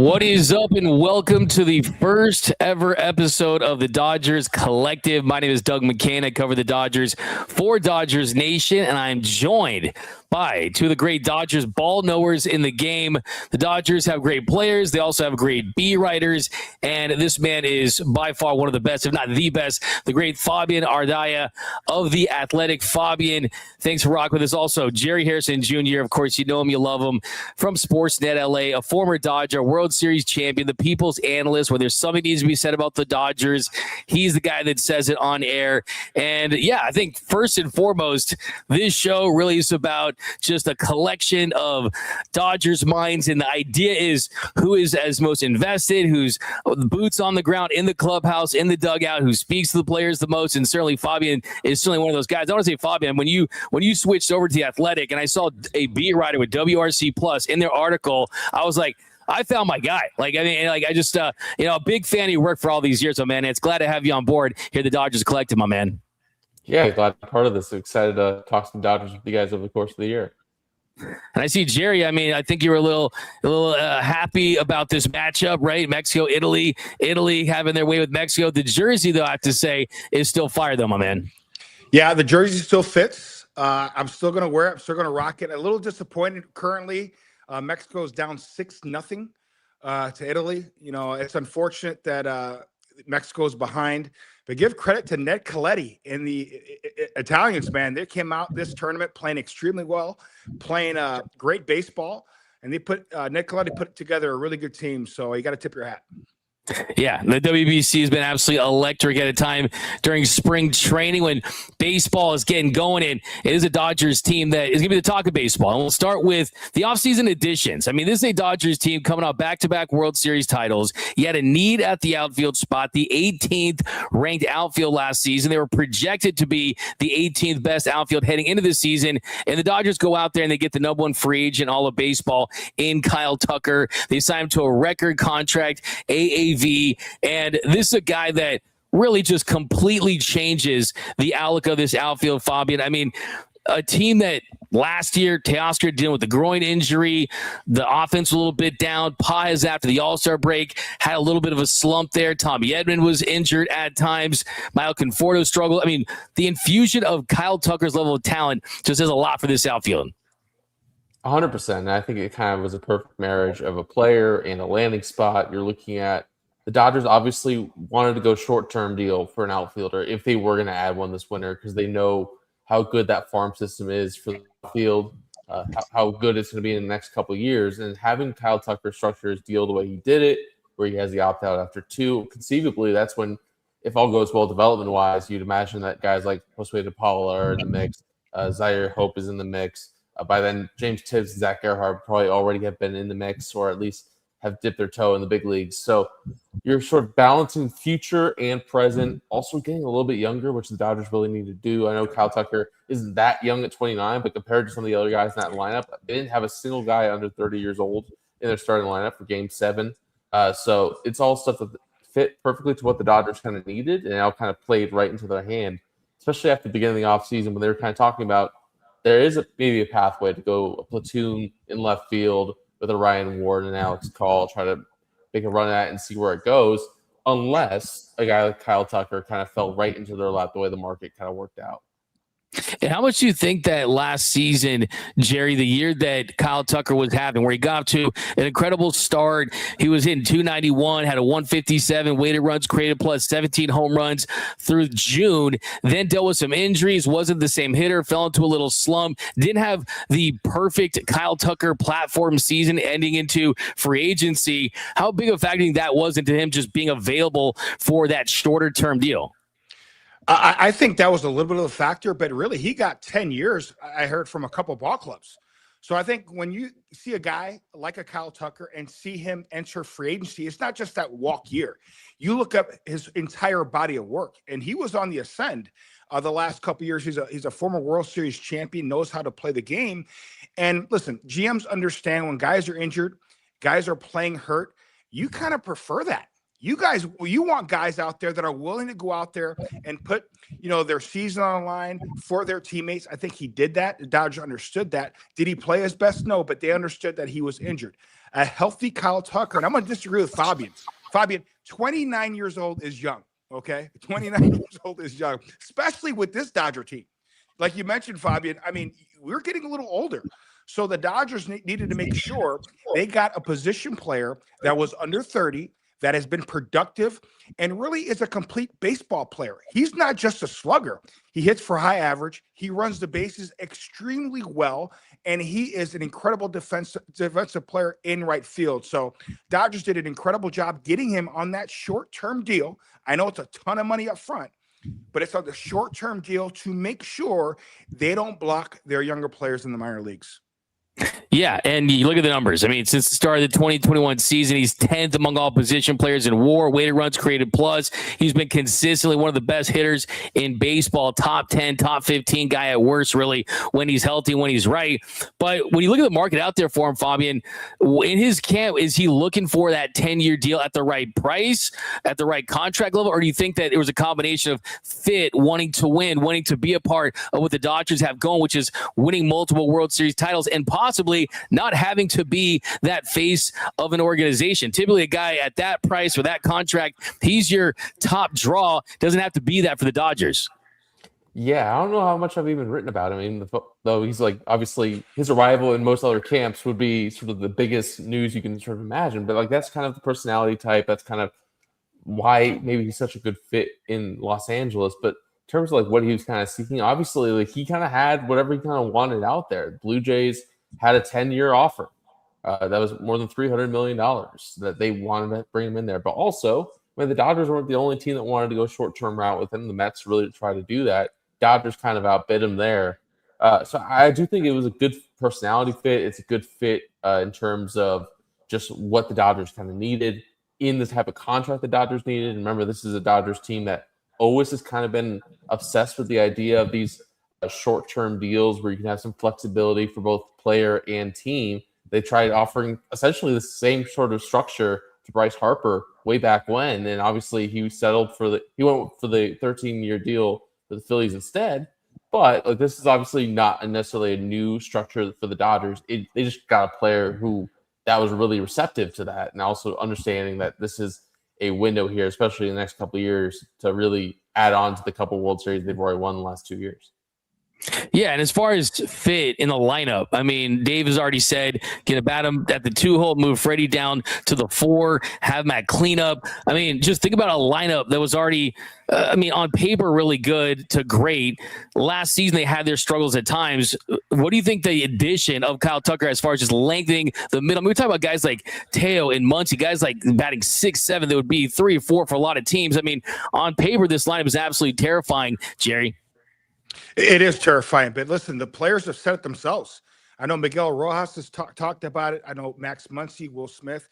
What is up, and welcome to the first ever episode of the Dodgers Collective. My name is Doug McKain. I cover the Dodgers for Dodgers Nation, and I'm joined by two of the great Dodgers ball knowers in the game. The Dodgers have great players. They also have great beat writers, and this man is by far one of the best, if not the best, the great Fabian Ardaya of The Athletic. Fabian, thanks for rocking with us. Also, Jerry Hairston Jr., of course, you know him, you love him, from Sportsnet LA, a former Dodger, World Series champion, the people's analyst. Where there's something needs to be said about the Dodgers, he's the guy that says it on air. And yeah, I think first and foremost, this show really is about just a collection of Dodgers minds, and the idea is who is as most invested, who's boots on the ground in the clubhouse, in the dugout, who speaks to the players the most. And certainly Fabian is certainly one of those guys. I want to say, Fabian, when you switched over to The Athletic and I saw a beat writer with WRC Plus in their article, I was like, I found my guy. I just, a big fan of your work for all these years. So, man, it's glad to have you on board here at the Dodgers Collective, my man. Yeah, glad to be part of this. Excited to talk some Dodgers with you guys over the course of the year. And I see Jerry. I mean, I think you were a little happy about this matchup, right? Mexico, Italy having their way with Mexico. The jersey, though, I have to say, is still fire, though, my man. Yeah, the jersey still fits. I'm still going to wear it. I'm still going to rock it. A little disappointed currently. Mexico's down 6-0 to Italy. You know, it's unfortunate that Mexico's behind. But give credit to Ned Colletti and the Italians, man. They came out this tournament playing extremely well, playing great baseball, and they Ned Colletti put together a really good team. So you got to tip your hat. Yeah, the WBC has been absolutely electric at a time during spring training when baseball is getting going, and it is a Dodgers team that is going to be the talk of baseball. And we'll start with the offseason additions. I mean, this is a Dodgers team coming off back-to-back World Series titles. You had a need at the outfield spot, the 18th ranked outfield last season. They were projected to be the 18th best outfield heading into the season, and the Dodgers go out there and they get the number one free agent in all of baseball in Kyle Tucker. They sign him to a record contract, AAV. And this is a guy that really just completely changes the outlook of this outfield, Fabian. I mean, a team that last year, Teoscar dealing with the groin injury, the offense a little bit down. Paz, after the All-Star break, had a little bit of a slump there. Tommy Edman was injured at times. Mile Conforto struggled. I mean, the infusion of Kyle Tucker's level of talent just does a lot for this outfield. 100%. I think it kind of was a perfect marriage of a player and a landing spot. You're looking at the Dodgers obviously wanted to go short-term deal for an outfielder if they were going to add one this winter, because they know how good that farm system is for the field, how good it's going to be in the next couple of years. And having Kyle Tucker structure his deal the way he did it, where he has the opt-out after 2, conceivably, that's when, if all goes well development-wise, you'd imagine that guys like Josue De Paula are in the mix. Zaire Hope is in the mix. By then, James Tibbs and Zach Gerhardt probably already have been in the mix, or at least have dipped their toe in the big leagues. So you're sort of balancing future and present, also getting a little bit younger, which the Dodgers really need to do. I know Kyle Tucker isn't that young at 29, but compared to some of the other guys in that lineup, they didn't have a single guy under 30 years old in their starting lineup for Game 7. So it's all stuff that fit perfectly to what the Dodgers kind of needed, and now kind of played right into their hand, especially after the beginning of the offseason when they were kind of talking about there is maybe a pathway to go a platoon in left field with a Ryan Ward and Alex Call, try to make a run at it and see where it goes, unless a guy like Kyle Tucker kind of fell right into their lap the way the market kind of worked out. And how much do you think that last season, Jerry, the year that Kyle Tucker was having, where he got to an incredible start, he was hitting 291, had a 157 weighted runs created plus 17 home runs through June, then dealt with some injuries, wasn't the same hitter, fell into a little slump, didn't have the perfect Kyle Tucker platform season ending into free agency. How big of a factor that was into him just being available for that shorter term deal? I think that was a little bit of a factor, but really he got 10 years, I heard from a couple ball clubs. So I think when you see a guy like a Kyle Tucker and see him enter free agency, it's not just that walk year. You look up his entire body of work, and he was on the ascend the last couple of years. He's a former World Series champion, knows how to play the game. And listen, GMs understand when guys are injured, guys are playing hurt, you kind of prefer that. You guys, you want guys out there that are willing to go out there and put, their season on the line for their teammates. I think he did that. The Dodgers understood that. Did he play his best? No, but they understood that he was injured. A healthy Kyle Tucker, and I'm going to disagree with Fabian. Fabian, 29 years old is young, okay? 29 years old is young, especially with this Dodger team. Like you mentioned, Fabian, I mean, we're getting a little older. So the Dodgers needed to make sure they got a position player that was under 30, that has been productive and really is a complete baseball player. He's not just a slugger. He hits for high average. He runs the bases extremely well, and he is an incredible defensive player in right field. So Dodgers did an incredible job getting him on that short-term deal. I know it's a ton of money up front, but it's on the short-term deal to make sure they don't block their younger players in the minor leagues. Yeah, and you look at the numbers. I mean, since the start of the 2021 season, he's 10th among all position players in WAR, weighted runs created plus. He's been consistently one of the best hitters in baseball, top 10, top 15 guy at worst, really, when he's healthy, when he's right. But when you look at the market out there for him, Fabian, in his camp, is he looking for that 10-year deal at the right price, at the right contract level, or do you think that it was a combination of fit, wanting to win, wanting to be a part of what the Dodgers have going, which is winning multiple World Series titles and possibly not having to be that face of an organization? Typically, a guy at that price for that contract, he's your top draw. Doesn't have to be that for the Dodgers. Yeah, I don't know how much I've even written about him. I mean, though he's like, obviously his arrival in most other camps would be sort of the biggest news you can sort of imagine. But like, that's kind of the personality type. That's kind of why maybe he's such a good fit in Los Angeles. But in terms of like what he was kind of seeking, obviously like he kind of had whatever he kind of wanted out there. Blue Jays had a 10-year offer that was more than $300 million that they wanted to bring him in there. But also, the Dodgers weren't the only team that wanted to go short-term route with him. The Mets really tried to do that. Dodgers kind of outbid him there. So I do think it was a good personality fit. It's a good fit in terms of just what the Dodgers kind of needed in the type of contract the Dodgers needed. And remember, this is a Dodgers team that always has kind of been obsessed with the idea of these short-term deals where you can have some flexibility for both player and team. They tried offering essentially the same sort of structure to Bryce Harper way back when, and obviously he went for the 13-year deal for the Phillies instead. But like, this is obviously not necessarily a new structure for the Dodgers. They just got a player who that was really receptive to that, and also understanding that this is a window here, especially in the next couple of years, to really add on to the couple World Series they've already won the last 2 years. Yeah, and as far as fit in the lineup, I mean, Dave has already said, get about him at the 2-hole, move Freddie down to the 4, have him at cleanup. I mean, just think about a lineup that was already, on paper, really good to great. Last season, they had their struggles at times. What do you think the addition of Kyle Tucker as far as just lengthening the middle? I mean, we're talking about guys like Teo and Muncy, guys like batting 6, 7, that would be 3 or 4 for a lot of teams. I mean, on paper, this lineup is absolutely terrifying, Jerry. It is terrifying, but listen, the players have said it themselves. I know Miguel Rojas has talked about it. I know Max Muncy, Will Smith.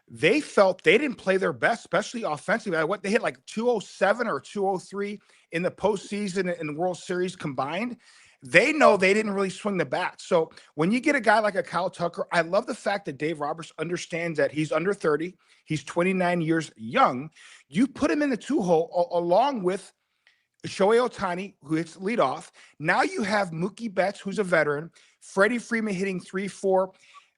They felt they didn't play their best, especially offensively. What they hit like 207 or 203 in the postseason and World Series combined. They know they didn't really swing the bat. So when you get a guy like a Kyle Tucker, I love the fact that Dave Roberts understands that he's under 30. He's 29 years young. You put him in the 2-hole along with Shohei Ohtani, who hits leadoff. Now you have Mookie Betts, who's a veteran, Freddie Freeman hitting 3-4.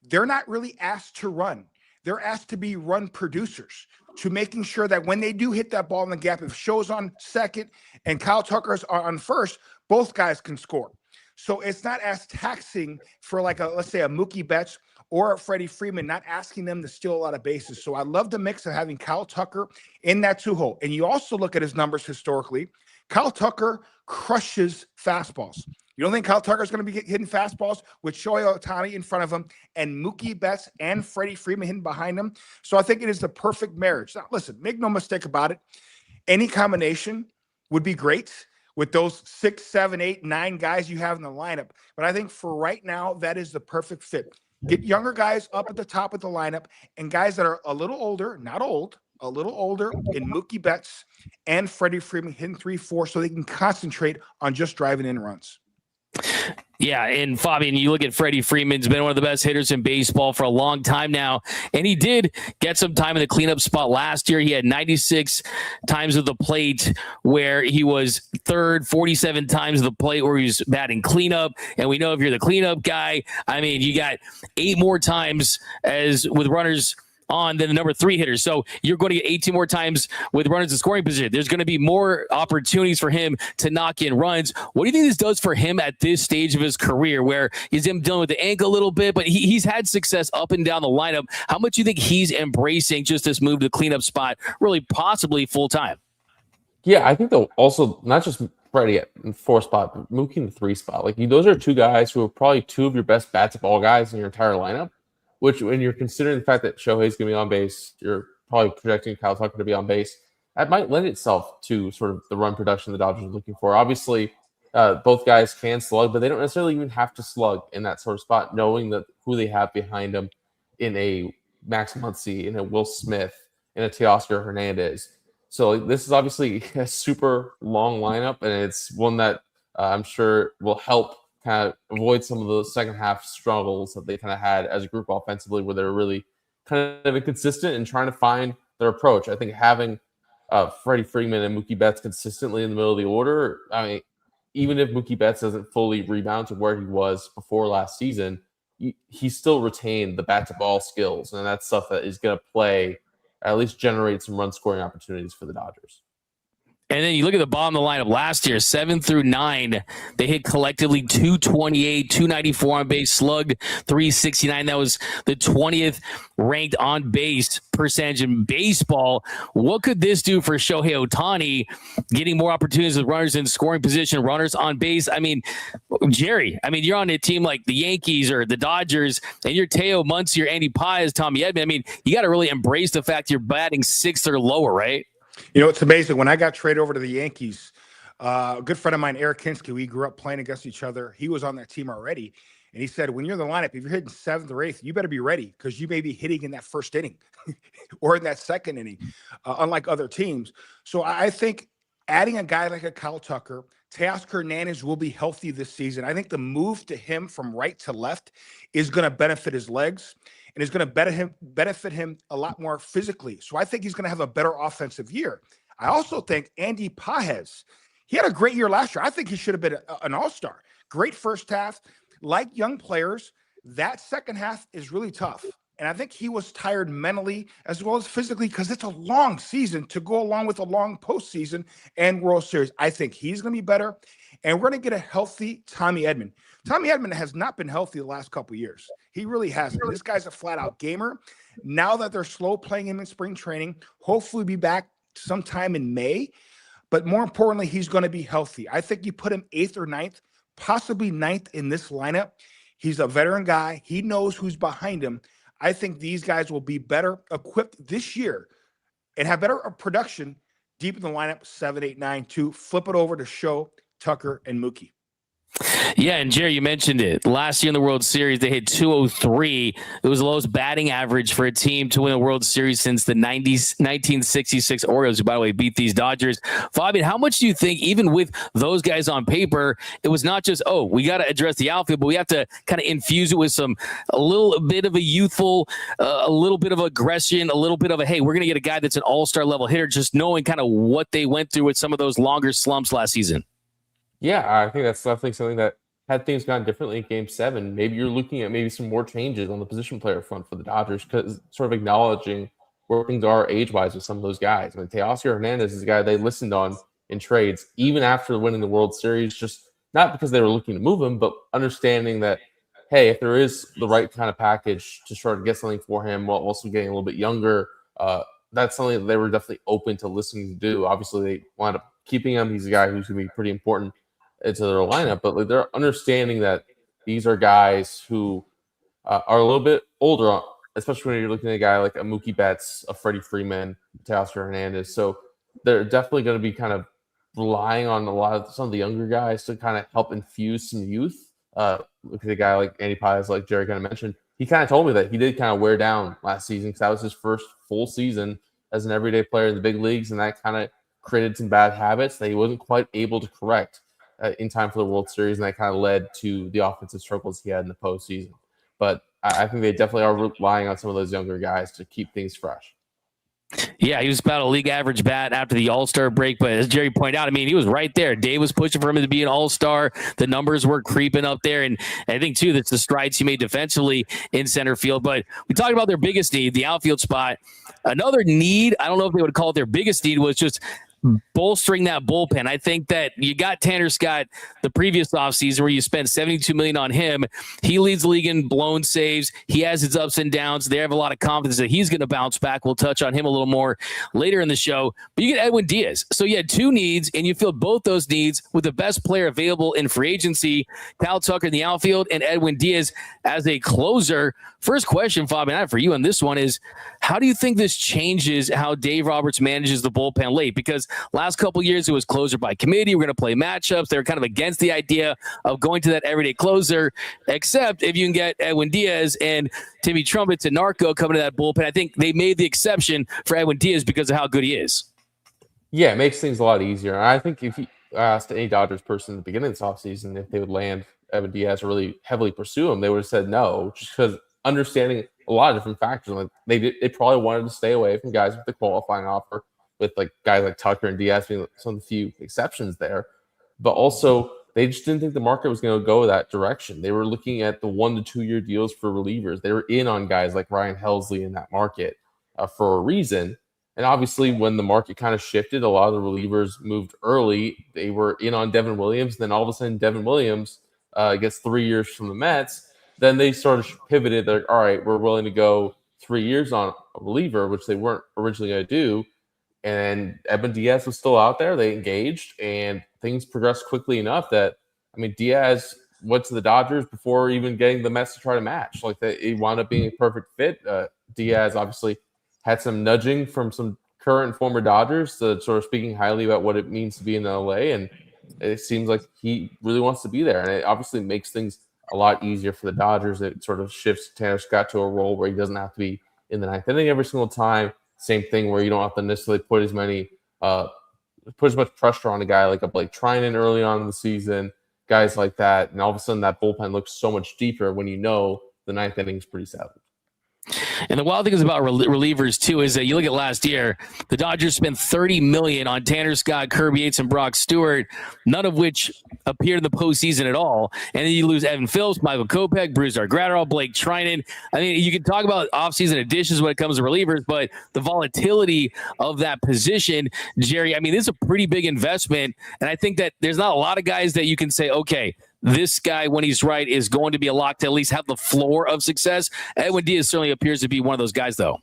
They're not really asked to run. They're asked to be run producers, to making sure that when they do hit that ball in the gap, if Sho's on second and Kyle Tucker's on first, both guys can score. So it's not as taxing for like let's say a Mookie Betts or a Freddie Freeman, not asking them to steal a lot of bases. So I love the mix of having Kyle Tucker in that 2-hole. And you also look at his numbers historically. Kyle Tucker crushes fastballs. You don't think Kyle Tucker is going to be hitting fastballs with Shohei Ohtani in front of him and Mookie Betts and Freddie Freeman hitting behind him? So I think it is the perfect marriage. Now, listen, make no mistake about it. Any combination would be great with those 6, 7, 8, 9 guys you have in the lineup. But I think for right now, that is the perfect fit. Get younger guys up at the top of the lineup and guys that are a little older, not old, a little older in Mookie Betts and Freddie Freeman hitting 3-4 so they can concentrate on just driving in runs. Yeah, and Fabian, you look at Freddie Freeman's been one of the best hitters in baseball for a long time now, and he did get some time in the cleanup spot last year. He had 96 times of the plate where he was third, 47 times of the plate where he was batting cleanup, and we know if you're the cleanup guy, I mean, you got 8 more times as with runners on than the number 3 hitter. So you're going to get 18 more times with runners in scoring position. There's going to be more opportunities for him to knock in runs. What do you think this does for him at this stage of his career where he's dealing with the ankle a little bit, but he's had success up and down the lineup? How much do you think he's embracing just this move to the cleanup spot, really possibly full time? Yeah, I think they'll also not just Freddie at 4 spot, but Mookie in the 3 spot. Like those are 2 guys who are probably 2 of your best bats of all guys in your entire lineup. Which, when you're considering the fact that Shohei's going to be on base, you're probably projecting Kyle Tucker to be on base. That might lend itself to sort of the run production the Dodgers are looking for. Obviously, both guys can slug, but they don't necessarily even have to slug in that sort of spot, knowing that who they have behind them in a Max Muncy, in a Will Smith, in a Teoscar Hernandez. So this is obviously a super long lineup, and it's one that I'm sure will help kind of avoid some of the second half struggles that they kind of had as a group offensively, where they're really kind of inconsistent and trying to find their approach. I think having Freddie Freeman and Mookie Betts consistently in the middle of the order, I mean, even if Mookie Betts doesn't fully rebound to where he was before last season, he still retained the bat-to-ball skills, and that's stuff that is going to play, at least generate some run-scoring opportunities for the Dodgers. And then you look at the bottom of the lineup last year, 7 through 9, they hit collectively 228, 294 on base, slugged 369. That was the 20th ranked on base percentage in baseball. What could this do for Shohei Ohtani, getting more opportunities with runners in scoring position, runners on base? I mean, Jerry, you're on a team like the Yankees or the Dodgers, and you're Teo Muncy or Andy Paz, Tommy Edman. I mean, you got to really embrace the fact you're batting 6th or lower, right? You know, it's amazing. When I got traded over to the Yankees, a good friend of mine, Eric Kinski, we grew up playing against each other. He was on that team already. And he said, when you're in the lineup, if you're hitting 7th or 8th, you better be ready because you may be hitting in that first inning or in that second inning, unlike other teams. So I think adding a guy like a Kyle Tucker, Teoscar Hernandez will be healthy this season. I think the move to him from right to left is going to benefit his legs and is going to benefit him a lot more physically. So I think he's going to have a better offensive year. I also think Andy Paz, he had a great year last year. I think he should have been an all-star. Great first half. Like young players, that second half is really tough. And I think he was tired mentally as well as physically because it's a long season to go along with a long postseason and World Series. I think he's going to be better. And we're going to get a healthy Tommy Edman. Tommy Edman has not been healthy the last couple of years. He really hasn't. This guy's a flat-out gamer. Now that they're slow playing him in spring training, hopefully be back sometime in May. But more importantly, he's going to be healthy. I think you put him 8th or 9th, possibly 9th in this lineup. He's a veteran guy. He knows who's behind him. I think these guys will be better equipped this year and have better production deep in the lineup, 7, 8, 9, 2. Flip it over to Show, Tucker, and Mookie. Yeah, and Jerry, you mentioned it. Last year in the World Series, they hit 203. It was the lowest batting average for a team to win a World Series since the 1966 Orioles, who, by the way, beat these Dodgers. Fabian, how much do you think, even with those guys on paper, it was not just, we got to address the outfield, but we have to kind of infuse it with a little bit of a youthful, a little bit of aggression, a little bit of a, hey, we're going to get a guy that's an all-star level hitter, just knowing kind of what they went through with some of those longer slumps last season? Yeah, I think that's definitely something that had things gone differently in Game 7. Maybe you're looking at maybe some more changes on the position player front for the Dodgers, because sort of acknowledging where things are age-wise with some of those guys. Teoscar Hernandez is a guy they listened on in trades, even after winning the World Series, just not because they were looking to move him, but understanding that, hey, if there is the right kind of package to try to get something for him while also getting a little bit younger, that's something that they were definitely open to listening to do. Obviously, they wound up keeping him. He's a guy who's going to be pretty important into their lineup, but they're understanding that these are guys who are a little bit older, especially when you're looking at a guy like a Mookie Betts, a Freddie Freeman, Teoscar Hernandez. So they're definitely going to be kind of relying on some of the younger guys to kind of help infuse some youth. Look at a guy like Andy Paz, like Jerry kind of mentioned. He kind of told me that he did kind of wear down last season because that was his first full season as an everyday player in the big leagues, and that kind of created some bad habits that he wasn't quite able to correct. in time for the World Series, and that kind of led to the offensive struggles he had in the postseason. But I think they definitely are relying on some of those younger guys to keep things fresh. Yeah, he was about a league average bat after the All-Star break, but as Jerry pointed out, I mean, he was right there. Dave was pushing for him to be an All-Star. The numbers were creeping up there, and I think, too, that's the strides he made defensively in center field. But we talked about their biggest need, the outfield spot. Another need, I don't know if they would call it their biggest need, was just bolstering that bullpen. I think that you got Tanner Scott the previous offseason where you spent $72 million on him. He leads the league in blown saves. He has his ups and downs. They have a lot of confidence that he's going to bounce back. We'll touch on him a little more later in the show. But you get Edwin Diaz. So you had two needs, and you filled both those needs with the best player available in free agency, Kyle Tucker in the outfield, and Edwin Diaz as a closer. First question, Fabian, for you on this one is, how do you think this changes how Dave Roberts manages the bullpen late? Because last couple of years, it was closer by committee. We're going to play matchups. They're kind of against the idea of going to that everyday closer, except if you can get Edwin Diaz and Timmy Trumpet to Narco coming to that bullpen. I think they made the exception for Edwin Diaz because of how good he is. Yeah, it makes things a lot easier. And I think if you asked any Dodgers person at the beginning of this offseason if they would land Edwin Diaz or really heavily pursue him, they would have said no, just because understanding a lot of different factors. Like they probably wanted to stay away from guys with the qualifying offer, with like guys like Tucker and Diaz being some of the few exceptions there. But also, they just didn't think the market was going to go that direction. They were looking at the 1 to 2 year deals for relievers. They were in on guys like Ryan Helsley in that market for a reason. And obviously, when the market kind of shifted, a lot of the relievers moved early. They were in on Devin Williams. Then all of a sudden, Devin Williams gets 3 years from the Mets. Then they sort of pivoted. They're like, all right, we're willing to go 3 years on a reliever, which they weren't originally going to do. And Edwin Diaz was still out there. They engaged, and things progressed quickly enough that, I mean, Diaz went to the Dodgers before even getting the Mets to try to match. Like, that, he wound up being a perfect fit. Diaz obviously had some nudging from some current and former Dodgers, sort of speaking highly about what it means to be in LA, and it seems like he really wants to be there. And it obviously makes things a lot easier for the Dodgers. It sort of shifts Tanner Scott to a role where he doesn't have to be in the ninth inning every single time. Same thing where you don't have to necessarily put as much pressure on a guy like a Blake Trinan early on in the season, guys like that. And all of a sudden that bullpen looks so much deeper when you know the ninth inning is pretty savage. And the wild thing is about relievers, too, is that you look at last year, the Dodgers spent $30 million on Tanner Scott, Kirby Yates, and Brock Stewart, none of which appeared in the postseason at all. And then you lose Evan Phillips, Michael Kopech, Brusdar Graterol, Blake Trinan. I mean, you can talk about offseason additions when it comes to relievers, but the volatility of that position, Jerry, I mean, this is a pretty big investment. And I think that there's not a lot of guys that you can say, okay, this guy, when he's right, is going to be a lock to at least have the floor of success. Edwin Diaz certainly appears to be one of those guys, though.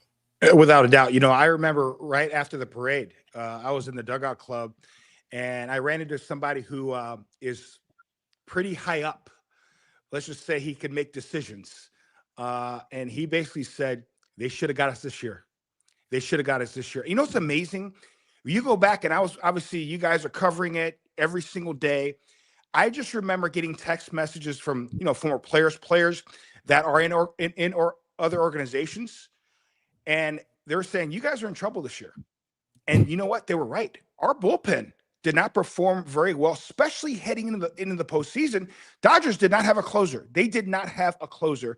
Without a doubt. You know, I remember right after the parade, I was in the dugout club, and I ran into somebody who is pretty high up. Let's just say he can make decisions. And he basically said, they should have got us this year. They should have got us this year. You know what's amazing? You go back, and I was obviously, you guys are covering it every single day. I just remember getting text messages from, you know, former players that are in other organizations, and they're saying, you guys are in trouble this year. And you know what? They were right. Our bullpen did not perform very well, especially heading into the postseason. Dodgers did not have a closer. They did not have a closer.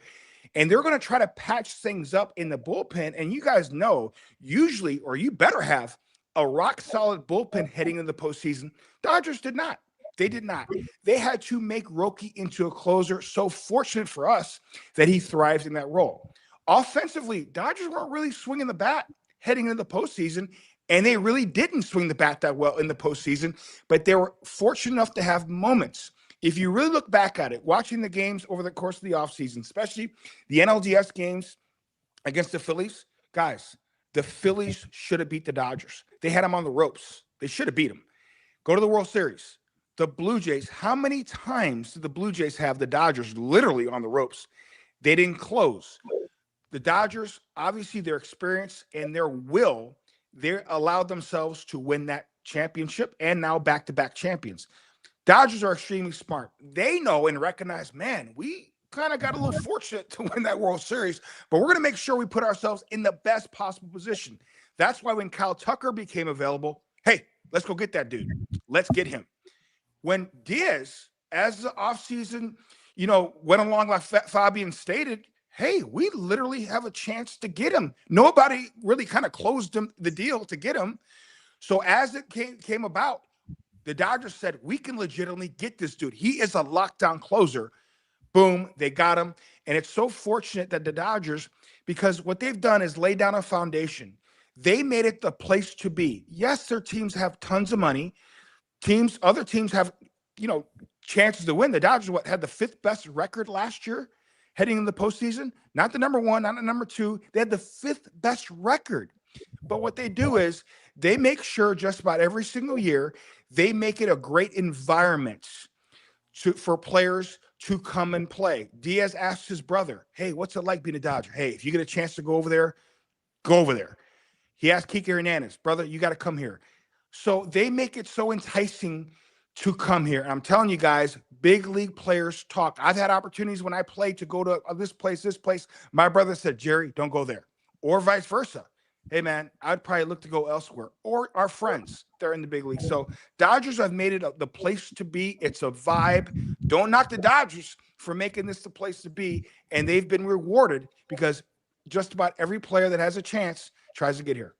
And they're going to try to patch things up in the bullpen. And you guys know, usually, or you better have a rock-solid bullpen heading into the postseason. Dodgers did not. They did not. They had to make Roki into a closer. So fortunate for us that he thrives in that role. Offensively, Dodgers weren't really swinging the bat heading into the postseason, and they really didn't swing the bat that well in the postseason, but they were fortunate enough to have moments. If you really look back at it, watching the games over the course of the offseason, especially the NLDS games against the Phillies, guys, the Phillies should have beat the Dodgers. They had them on the ropes. They should have beat them. Go to the World Series. The Blue Jays, how many times did the Blue Jays have the Dodgers literally on the ropes? They didn't close. The Dodgers, obviously their experience and their will, they allowed themselves to win that championship and now back-to-back champions. Dodgers are extremely smart. They know and recognize, man, we kind of got a little fortunate to win that World Series, but we're going to make sure we put ourselves in the best possible position. That's why when Kyle Tucker became available, hey, let's go get that dude. Let's get him. when Diaz, as the offseason, went along like Fabian stated, hey, we literally have a chance to get him. Nobody really kind of closed the deal to get him. So as it came about, the Dodgers said, we can legitimately get this dude. He is a lockdown closer. Boom, they got him. And it's so fortunate that the Dodgers, because what they've done is lay down a foundation. They made it the place to be. Yes, their teams have tons of money. Other teams have, chances to win. The Dodgers had the 5th best record last year heading in the postseason. Not the number 1, not the number 2. They had the 5th best record. But what they do is they make sure just about every single year, they make it a great environment for players to come and play. Diaz asked his brother, hey, what's it like being a Dodger? Hey, if you get a chance to go over there, go over there. He asked Kike Hernandez, brother, you got to come here. So they make it so enticing to come here. And I'm telling you guys, big league players talk. I've had opportunities when I played to go to this place. My brother said, Jerry, don't go there. Or vice versa. Hey, man, I'd probably look to go elsewhere. Or our friends, they're in the big league. So Dodgers have made it the place to be. It's a vibe. Don't knock the Dodgers for making this the place to be. And they've been rewarded because just about every player that has a chance tries to get here.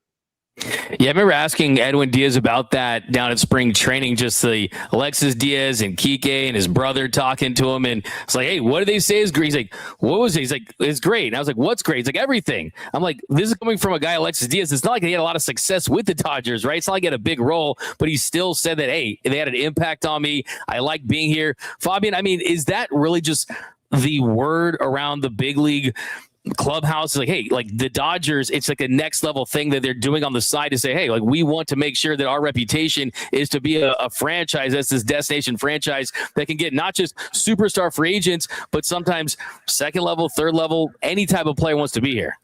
Yeah, I remember asking Edwin Diaz about that down at spring training, just the Alexis Diaz and Kike and his brother talking to him. And it's like, hey, what did they say is great? He's like, what was it? He's like, it's great. And I was like, what's great? He's like, everything. I'm like, this is coming from a guy, Alexis Diaz. It's not like he had a lot of success with the Dodgers, right? It's not like he had a big role, but he still said that, hey, they had an impact on me. I like being here. Fabian, I mean, is that really just the word around the big league clubhouse? Like, hey, like the Dodgers, it's like a next level thing that they're doing on the side to say, hey, like we want to make sure that our reputation is to be a franchise that's this destination franchise that can get not just superstar free agents, but sometimes second level, third level, any type of player wants to be here.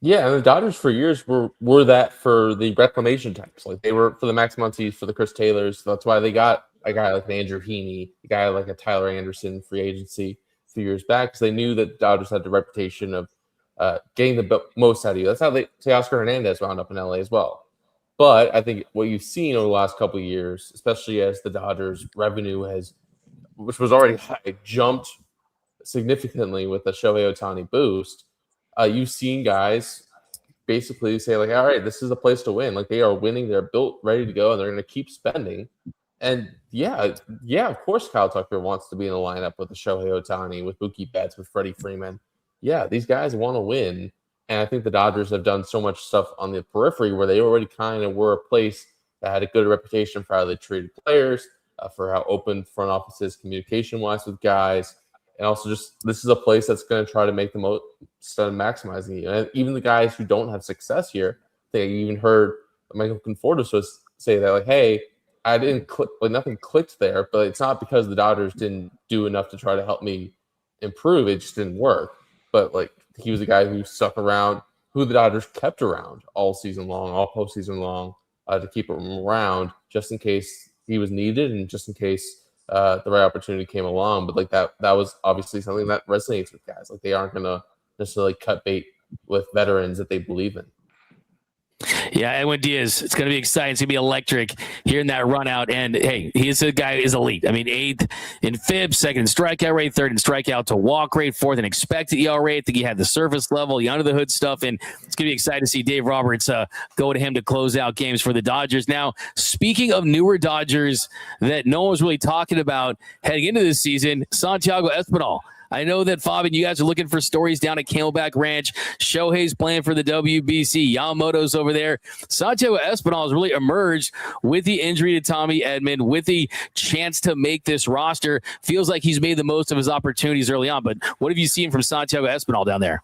Yeah, and the Dodgers for years were that for the reclamation types. Like they were for the Max Muncies, for the Chris Taylors. So that's why they got a guy like an Andrew Heaney, a guy like a Tyler Anderson free agency a few years back, because they knew that the Dodgers had the reputation of getting the most out of you. That's how Teoscar Hernandez wound up in LA as well. But I think what you've seen over the last couple of years, especially as the Dodgers revenue which was already high, jumped significantly with the Shohei Ohtani boost, you've seen guys basically say like, all right, this is a place to win. Like they are winning, they're built, ready to go, and they're going to keep spending. And yeah, of course Kyle Tucker wants to be in the lineup with the Shohei Ohtani, with Mookie Betts, with Freddie Freeman. Yeah, these guys want to win. And I think the Dodgers have done so much stuff on the periphery where they already kind of were a place that had a good reputation for how they treated players, for how open front offices communication-wise with guys. And also just this is a place that's going to try to make the most of maximizing you. And even the guys who don't have success here, they even heard Michael Conforto say that, like, hey, I didn't click, like nothing clicked there, but it's not because the Dodgers didn't do enough to try to help me improve. It just didn't work. But like he was a guy who stuck around, who the Dodgers kept around all season long, all postseason long, to keep him around just in case he was needed and just in case the right opportunity came along. But like that was obviously something that resonates with guys. Like they aren't going to necessarily cut bait with veterans that they believe in. Yeah, Edwin Diaz, it's going to be exciting. It's going to be electric here in that run out. And, hey, he's a guy who is elite. I mean, 8th in FIP, 2nd in strikeout rate, 3rd in strikeout to walk rate, 4th in expected ERA. I think he had the surface level, the under-the-hood stuff. And it's going to be exciting to see Dave Roberts go to him to close out games for the Dodgers. Now, speaking of newer Dodgers that no one was really talking about heading into this season, Santiago Espinal. I know that, Fabian, you guys are looking for stories down at Camelback Ranch. Shohei's playing for the WBC. Yamamoto's over there. Santiago Espinal has really emerged with the injury to Tommy Edman, with the chance to make this roster. Feels like he's made the most of his opportunities early on. But what have you seen from Santiago Espinal down there?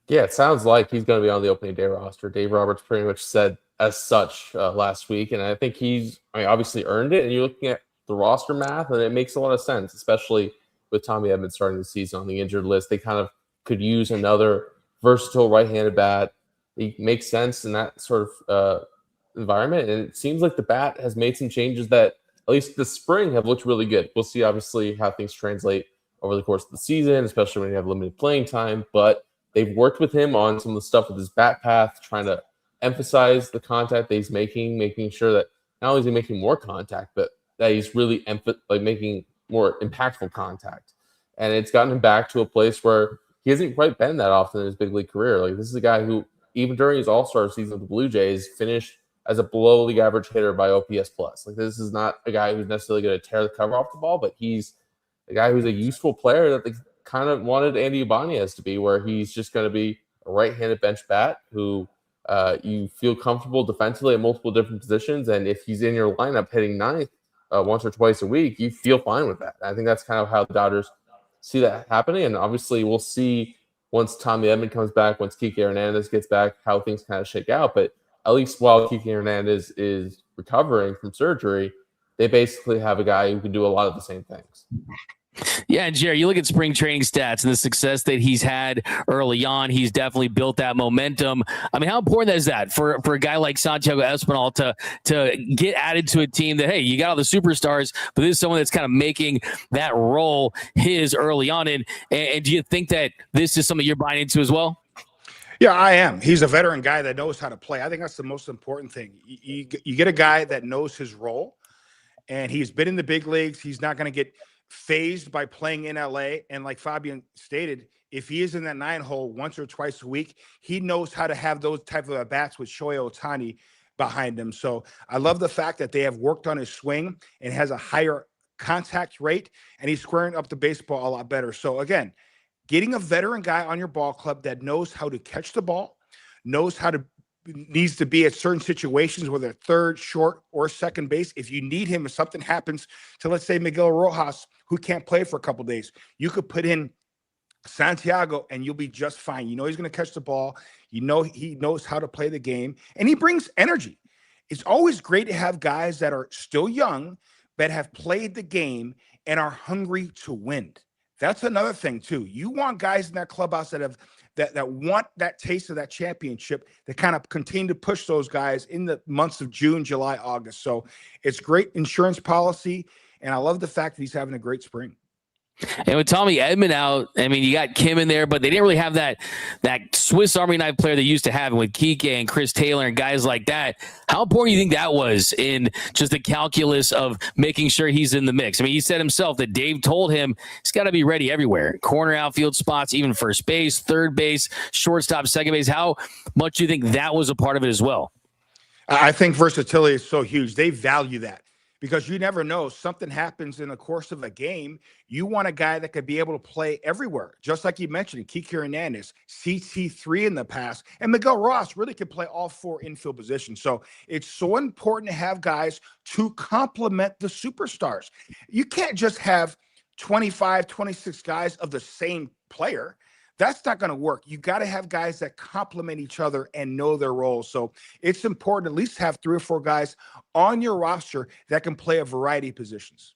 Yeah, it sounds like he's going to be on the opening day roster. Dave Roberts pretty much said as such last week. And I think he's obviously earned it. And you're looking at the roster math, and it makes a lot of sense, especially with Tommy Edman starting the season on the injured list. They kind of could use another versatile right-handed bat. It makes sense in that sort of environment. And it seems like the bat has made some changes that, at least this spring, have looked really good. We'll see, obviously, how things translate over the course of the season, especially when you have limited playing time. But they've worked with him on some of the stuff with his bat path, trying to emphasize the contact that he's making sure that not only is he making more contact, but that he's really making more impactful contact. And it's gotten him back to a place where he hasn't quite been that often in his big league career. Like, this is a guy who, even during his All-Star season with the Blue Jays, finished as a below league average hitter by OPS plus. Like, this is not a guy who's necessarily going to tear the cover off the ball, but he's a guy who's a useful player that they kind of wanted Andy Ibanez to be, where he's just going to be a right-handed bench bat who you feel comfortable defensively at multiple different positions. And if he's in your lineup hitting ninth once or twice a week, you feel fine with that. I think that's kind of how the Dodgers see that happening. And obviously we'll see once Tommy Edman comes back, once Kike Hernandez gets back, how things kind of shake out. But at least while Kike Hernandez is recovering from surgery, they basically have a guy who can do a lot of the same things. Yeah, and Jerry, you look at spring training stats and the success that he's had early on. He's definitely built that momentum. I mean, how important is that for a guy like Santiago Espinal to get added to a team that, hey, you got all the superstars, but this is someone that's kind of making that role his early on. And do you think that this is something you're buying into as well? Yeah, I am. He's a veteran guy that knows how to play. I think that's the most important thing. You get a guy that knows his role, and he's been in the big leagues. He's not going to get phased by playing in LA. And like Fabian stated, if he is in that 9-hole once or twice a week, he knows how to have those type of at-bats with Shohei Ohtani behind him. So I love the fact that they have worked on his swing and has a higher contact rate, and he's squaring up the baseball a lot better. So again, getting a veteran guy on your ball club that knows how to catch the ball, knows how to needs to be at certain situations, whether third, short, or second base. If you need him, if something happens to, let's say, Miguel Rojas, who can't play for a couple days, you could put in Santiago and you'll be just fine. You know he's going to catch the ball. You know he knows how to play the game, and he brings energy. It's always great to have guys that are still young, but have played the game and are hungry to win. That's another thing, too. You want guys in that clubhouse that want that taste of that championship, that kind of continue to push those guys in the months of June, July, August. So it's great insurance policy, and I love the fact that he's having a great spring. And with Tommy Edman out, I mean, you got Kim in there, but they didn't really have that Swiss Army knife player they used to have with Kike and Chris Taylor and guys like that. How important do you think that was in just the calculus of making sure he's in the mix? I mean, he said himself that Dave told him he's got to be ready everywhere. Corner, outfield spots, even first base, third base, shortstop, second base. How much do you think that was a part of it as well? I think versatility is so huge. They value that, because you never know. Something happens in the course of a game. You want a guy that could be able to play everywhere. Just like you mentioned, Kike Hernandez, CT3 in the past, and Miguel Rojas really can play all four infield positions. So it's so important to have guys to complement the superstars. You can't just have 25, 26 guys of the same player. That's not going to work. You got to have guys that complement each other and know their roles. So it's important to at least have 3 or 4 guys on your roster that can play a variety of positions.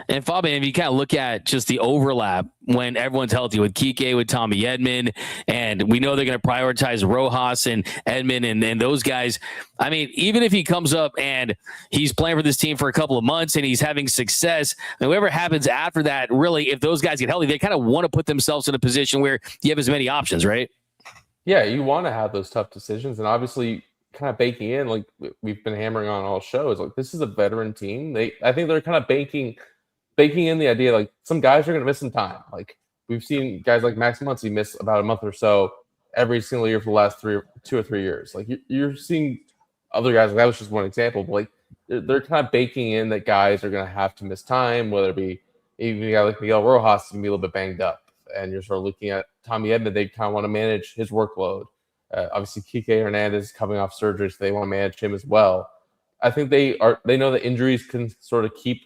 And Fabian, if you kind of look at just the overlap when everyone's healthy with Kike, with Tommy Edman, and we know they're going to prioritize Rojas and Edman and those guys. I mean, even if he comes up and he's playing for this team for a couple of months and he's having success, and whatever happens after that, really, if those guys get healthy, they kind of want to put themselves in a position where you have as many options, right? Yeah, you want to have those tough decisions, and obviously kind of baking in, like we've been hammering on all shows, like this is a veteran team. I think they're kind of baking in the idea, like some guys are going to miss some time. Like we've seen guys like Max Muncy miss about a month or so every single year for the last 2 or 3 years. Like you're seeing other guys, like that was just one example, but like they're kind of baking in that guys are going to have to miss time, whether it be even a guy like Miguel Rojas is going to be a little bit banged up. And you're sort of looking at Tommy Edman, they kind of want to manage his workload. Obviously, Kike Hernandez is coming off surgery, so they want to manage him as well. I think they know that injuries can sort of keep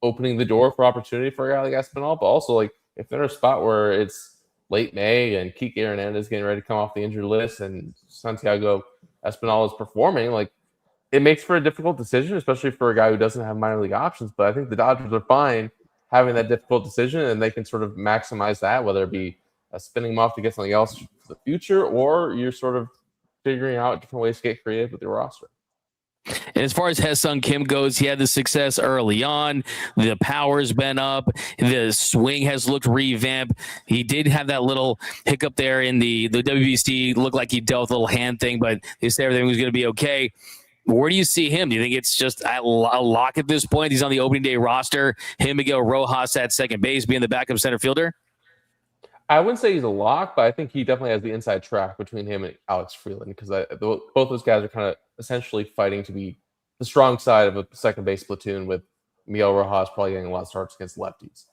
opening the door for opportunity for a guy like Espinal, but also like if they're in a spot where it's late May and Kike Hernandez is getting ready to come off the injured list and Santiago Espinal is performing, like it makes for a difficult decision, especially for a guy who doesn't have minor league options. But I think the Dodgers are fine having that difficult decision, and they can sort of maximize that, whether it be spinning them off to get something else for the future, or you're sort of figuring out different ways to get creative with your roster. And as far as Hye-Sung Kim goes, he had the success early on. The power's been up. The swing has looked revamped. He did have that little hiccup there in the WBC. Looked like he dealt with a little hand thing, but they said everything was going to be okay. Where do you see him? Do you think it's just a lock at this point? He's on the opening day roster. Him, Miguel Rojas at second base, being the backup center fielder? I wouldn't say he's a lock, but I think he definitely has the inside track between him and Alex Freeland, because both those guys are kind of essentially fighting to be the strong side of a second base platoon, with Miguel Rojas probably getting a lot of starts against lefties.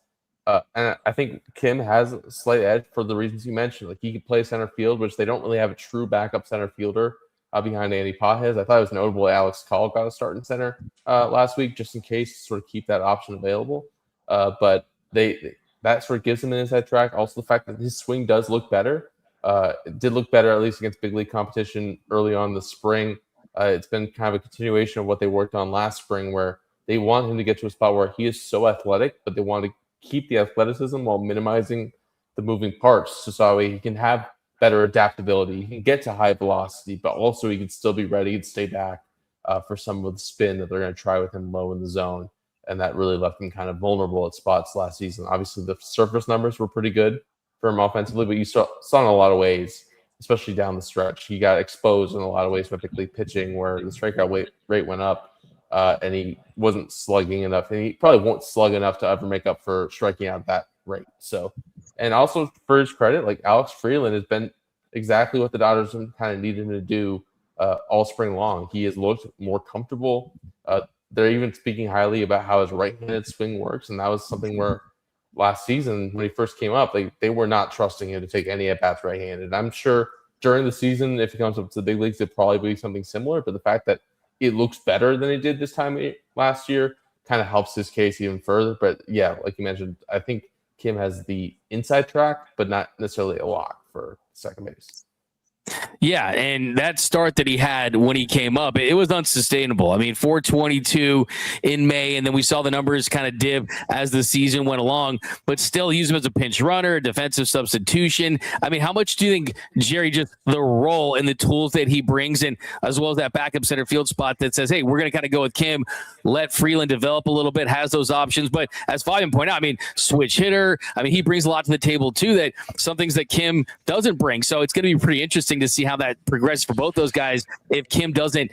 And I think Kim has a slight edge for the reasons you mentioned. Like, he could play center field, which they don't really have a true backup center fielder behind Andy Pages. I thought it was notable Alex Call got a start in center last week, just in case to sort of keep that option available. But that sort of gives him an inside track. Also, the fact that his swing does look better. It did look better, at least against big league competition early on in the spring. It's been kind of a continuation of what they worked on last spring, where they want him to get to a spot where he is so athletic, but they want to keep the athleticism while minimizing the moving parts, so that way he can have better adaptability. He can get to high velocity, but also he can still be ready and stay back for some of the spin that they're going to try with him low in the zone. And that really left him kind of vulnerable at spots last season. Obviously, the surface numbers were pretty good for him offensively, but you saw in a lot of ways, especially down the stretch, he got exposed in a lot of ways, particularly pitching, where the strikeout rate went up. And he wasn't slugging enough, and he probably won't slug enough to ever make up for striking out that rate. So, and also for his credit, like, Alex Freeland has been exactly what the Dodgers kind of needed him to do all spring long. He has looked more comfortable. They're even speaking highly about how his right-handed swing works, and that was something where last season when he first came up, they were not trusting him to take any at-bats right-handed. I'm sure during the season, if he comes up to the big leagues, it'd probably be something similar, but the fact that it looks better than it did this time last year kind of helps his case even further. But yeah, like you mentioned, I think Kim has the inside track, but not necessarily a lock for second base. Yeah, and that start that he had when he came up, it was unsustainable. I mean, 422 in May, and then we saw the numbers kind of dip as the season went along, but still use him as a pinch runner, defensive substitution. I mean, how much do you think, Jerry, just the role and the tools that he brings in, as well as that backup center field spot that says, hey, we're going to kind of go with Kim, let Freeland develop a little bit, has those options. But as Fabian pointed out, I mean, switch hitter. I mean, he brings a lot to the table too, that some things that Kim doesn't bring. So it's going to be pretty interesting to see how that progresses for both those guys. If Kim doesn't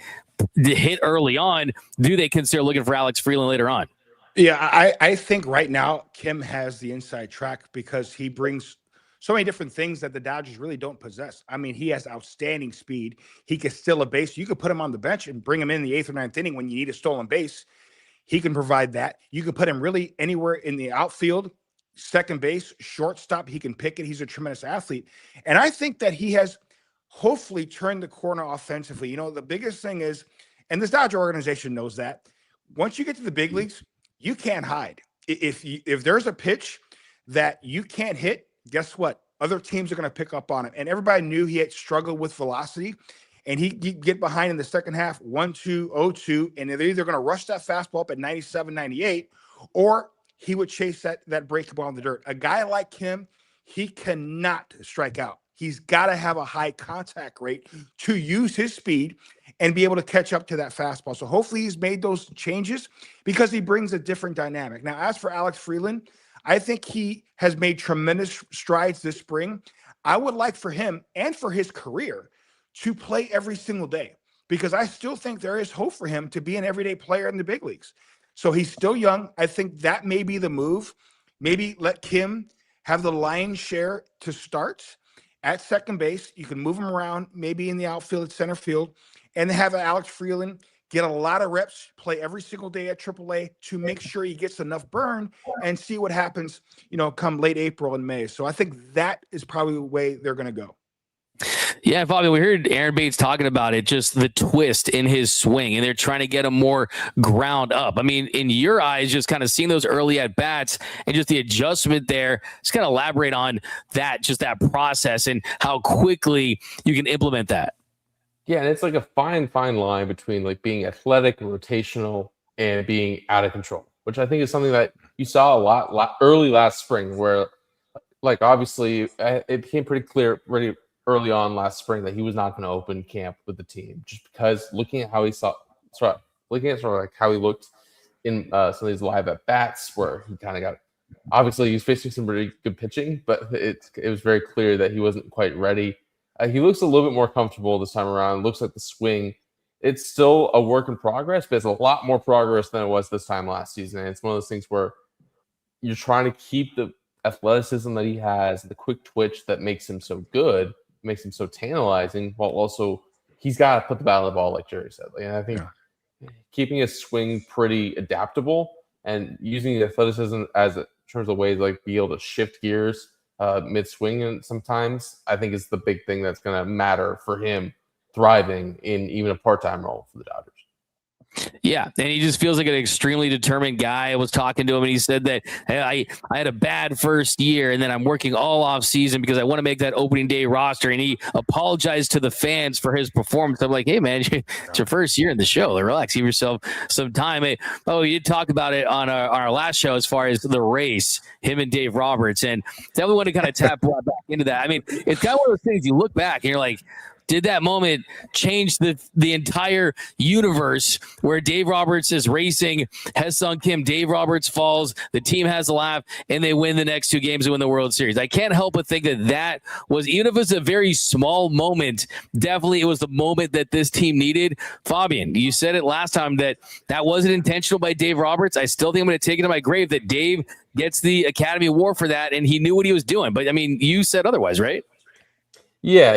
hit early on, do they consider looking for Alex Freeland later on? Yeah, I think right now Kim has the inside track because he brings so many different things that the Dodgers really don't possess. I mean, he has outstanding speed. He can steal a base. You could put him on the bench and bring him in the 8th or 9th inning when you need a stolen base. He can provide that. You can put him really anywhere in the outfield, second base, shortstop. He can pick it. He's a tremendous athlete. And I think that he has hopefully turned the corner offensively. You know, the biggest thing is, and this Dodger organization knows that, once you get to the big leagues, you can't hide. If there's a pitch that you can't hit, guess what? Other teams are going to pick up on it. And everybody knew he had struggled with velocity, and he'd get behind in the second half, 1-2, 0-2, and they're either going to rush that fastball up at 97, 98, or he would chase that breaking ball in the dirt. A guy like him, he cannot strike out. He's got to have a high contact rate to use his speed and be able to catch up to that fastball. So hopefully he's made those changes because he brings a different dynamic. Now, as for Alex Freeland, I think he has made tremendous strides this spring. I would like for him and for his career to play every single day, because I still think there is hope for him to be an everyday player in the big leagues. So he's still young. I think that may be the move. Maybe let Kim have the lion's share to start at second base. You can move him around, maybe in the outfield, at center field, and have Alex Freeland get a lot of reps, play every single day at AAA to make sure he gets enough burn and see what happens, come late April and May. So I think that is probably the way they're going to go. Yeah, Bobby, we heard Aaron Bates talking about it, just the twist in his swing, and they're trying to get him more ground up. I mean, in your eyes, just kind of seeing those early at-bats and just the adjustment there, just kind of elaborate on that, just that process and how quickly you can implement that. Yeah, and it's like a fine line between like being athletic and rotational and being out of control, which I think is something that you saw a lot early last spring, where like obviously it became pretty clear early on last spring that he was not going to open camp with the team, just because looking at how he how he looked in some of these live at bats, where he kind of got, obviously he was facing some pretty good pitching, but it was very clear that he wasn't quite ready. He looks a little bit more comfortable this time around. Looks like the swing it's still a work in progress, but it's a lot more progress than it was this time last season. And it's one of those things where you're trying to keep the athleticism that he has, the quick twitch that makes him so good, makes him so tantalizing, while also he's got to put the bat on the ball, like Jerry said. And I think keeping his swing pretty adaptable and using the athleticism as in terms of ways like be able to shift gears mid-swing and sometimes, I think is the big thing that's going to matter for him thriving in even a part-time role for the Dodgers. Yeah, and he just feels like an extremely determined guy. I was talking to him, and he said that, hey, I had a bad first year, and then I'm working all off season because I want to make that opening day roster. And he apologized to the fans for his performance. I'm like, hey, man, it's your first year in the show. Relax, give yourself some time. Hey, you did talk about it on our last show as far as the race, him and Dave Roberts, and definitely want to kind of tap back into that. I mean, it's kind of one of those things you look back and you're like, did that moment change the entire universe where Dave Roberts is racing Hye-Sung Kim, Dave Roberts falls, the team has a laugh, and they win the next two games and win the World Series? I can't help but think that was, even if it was a very small moment, definitely it was the moment that this team needed. Fabian, you said it last time that wasn't intentional by Dave Roberts. I still think I'm going to take it to my grave that Dave gets the Academy Award for that, and he knew what he was doing. But, I mean, you said otherwise, right? Yeah.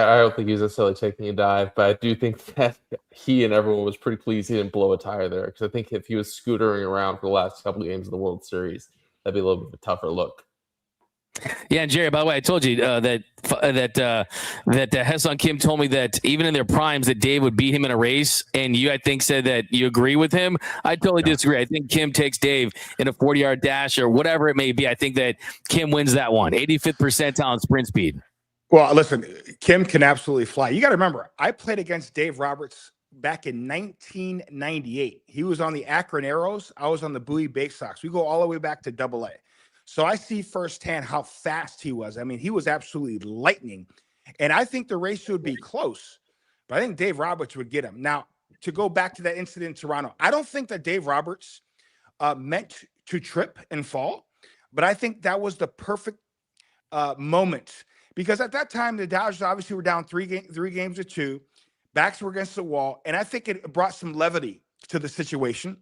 I don't think he was necessarily taking a dive, but I do think that he and everyone was pretty pleased he didn't blow a tire there, because I think if he was scootering around for the last couple of games of the World Series, that'd be a little bit of a tougher look. Yeah, and Jerry, by the way, I told you that Hye-Sung Kim told me that even in their primes that Dave would beat him in a race, and you, I think, said that you agree with him. I totally disagree. I think Kim takes Dave in a 40-yard dash or whatever it may be. I think that Kim wins that one, 85th percentile in sprint speed. Well, listen, Kim can absolutely fly. You got to remember, I played against Dave Roberts back in 1998. He was on the Akron Arrows. I was on the Bowie Bay Sox. We go all the way back to AA. So I see firsthand how fast he was. I mean, he was absolutely lightning. And I think the race would be close, but I think Dave Roberts would get him. Now, to go back to that incident in Toronto, I don't think that Dave Roberts meant to trip and fall, but I think that was the perfect moment. Because at that time, the Dodgers obviously were down three games to 2. Backs were against the wall. And I think it brought some levity to the situation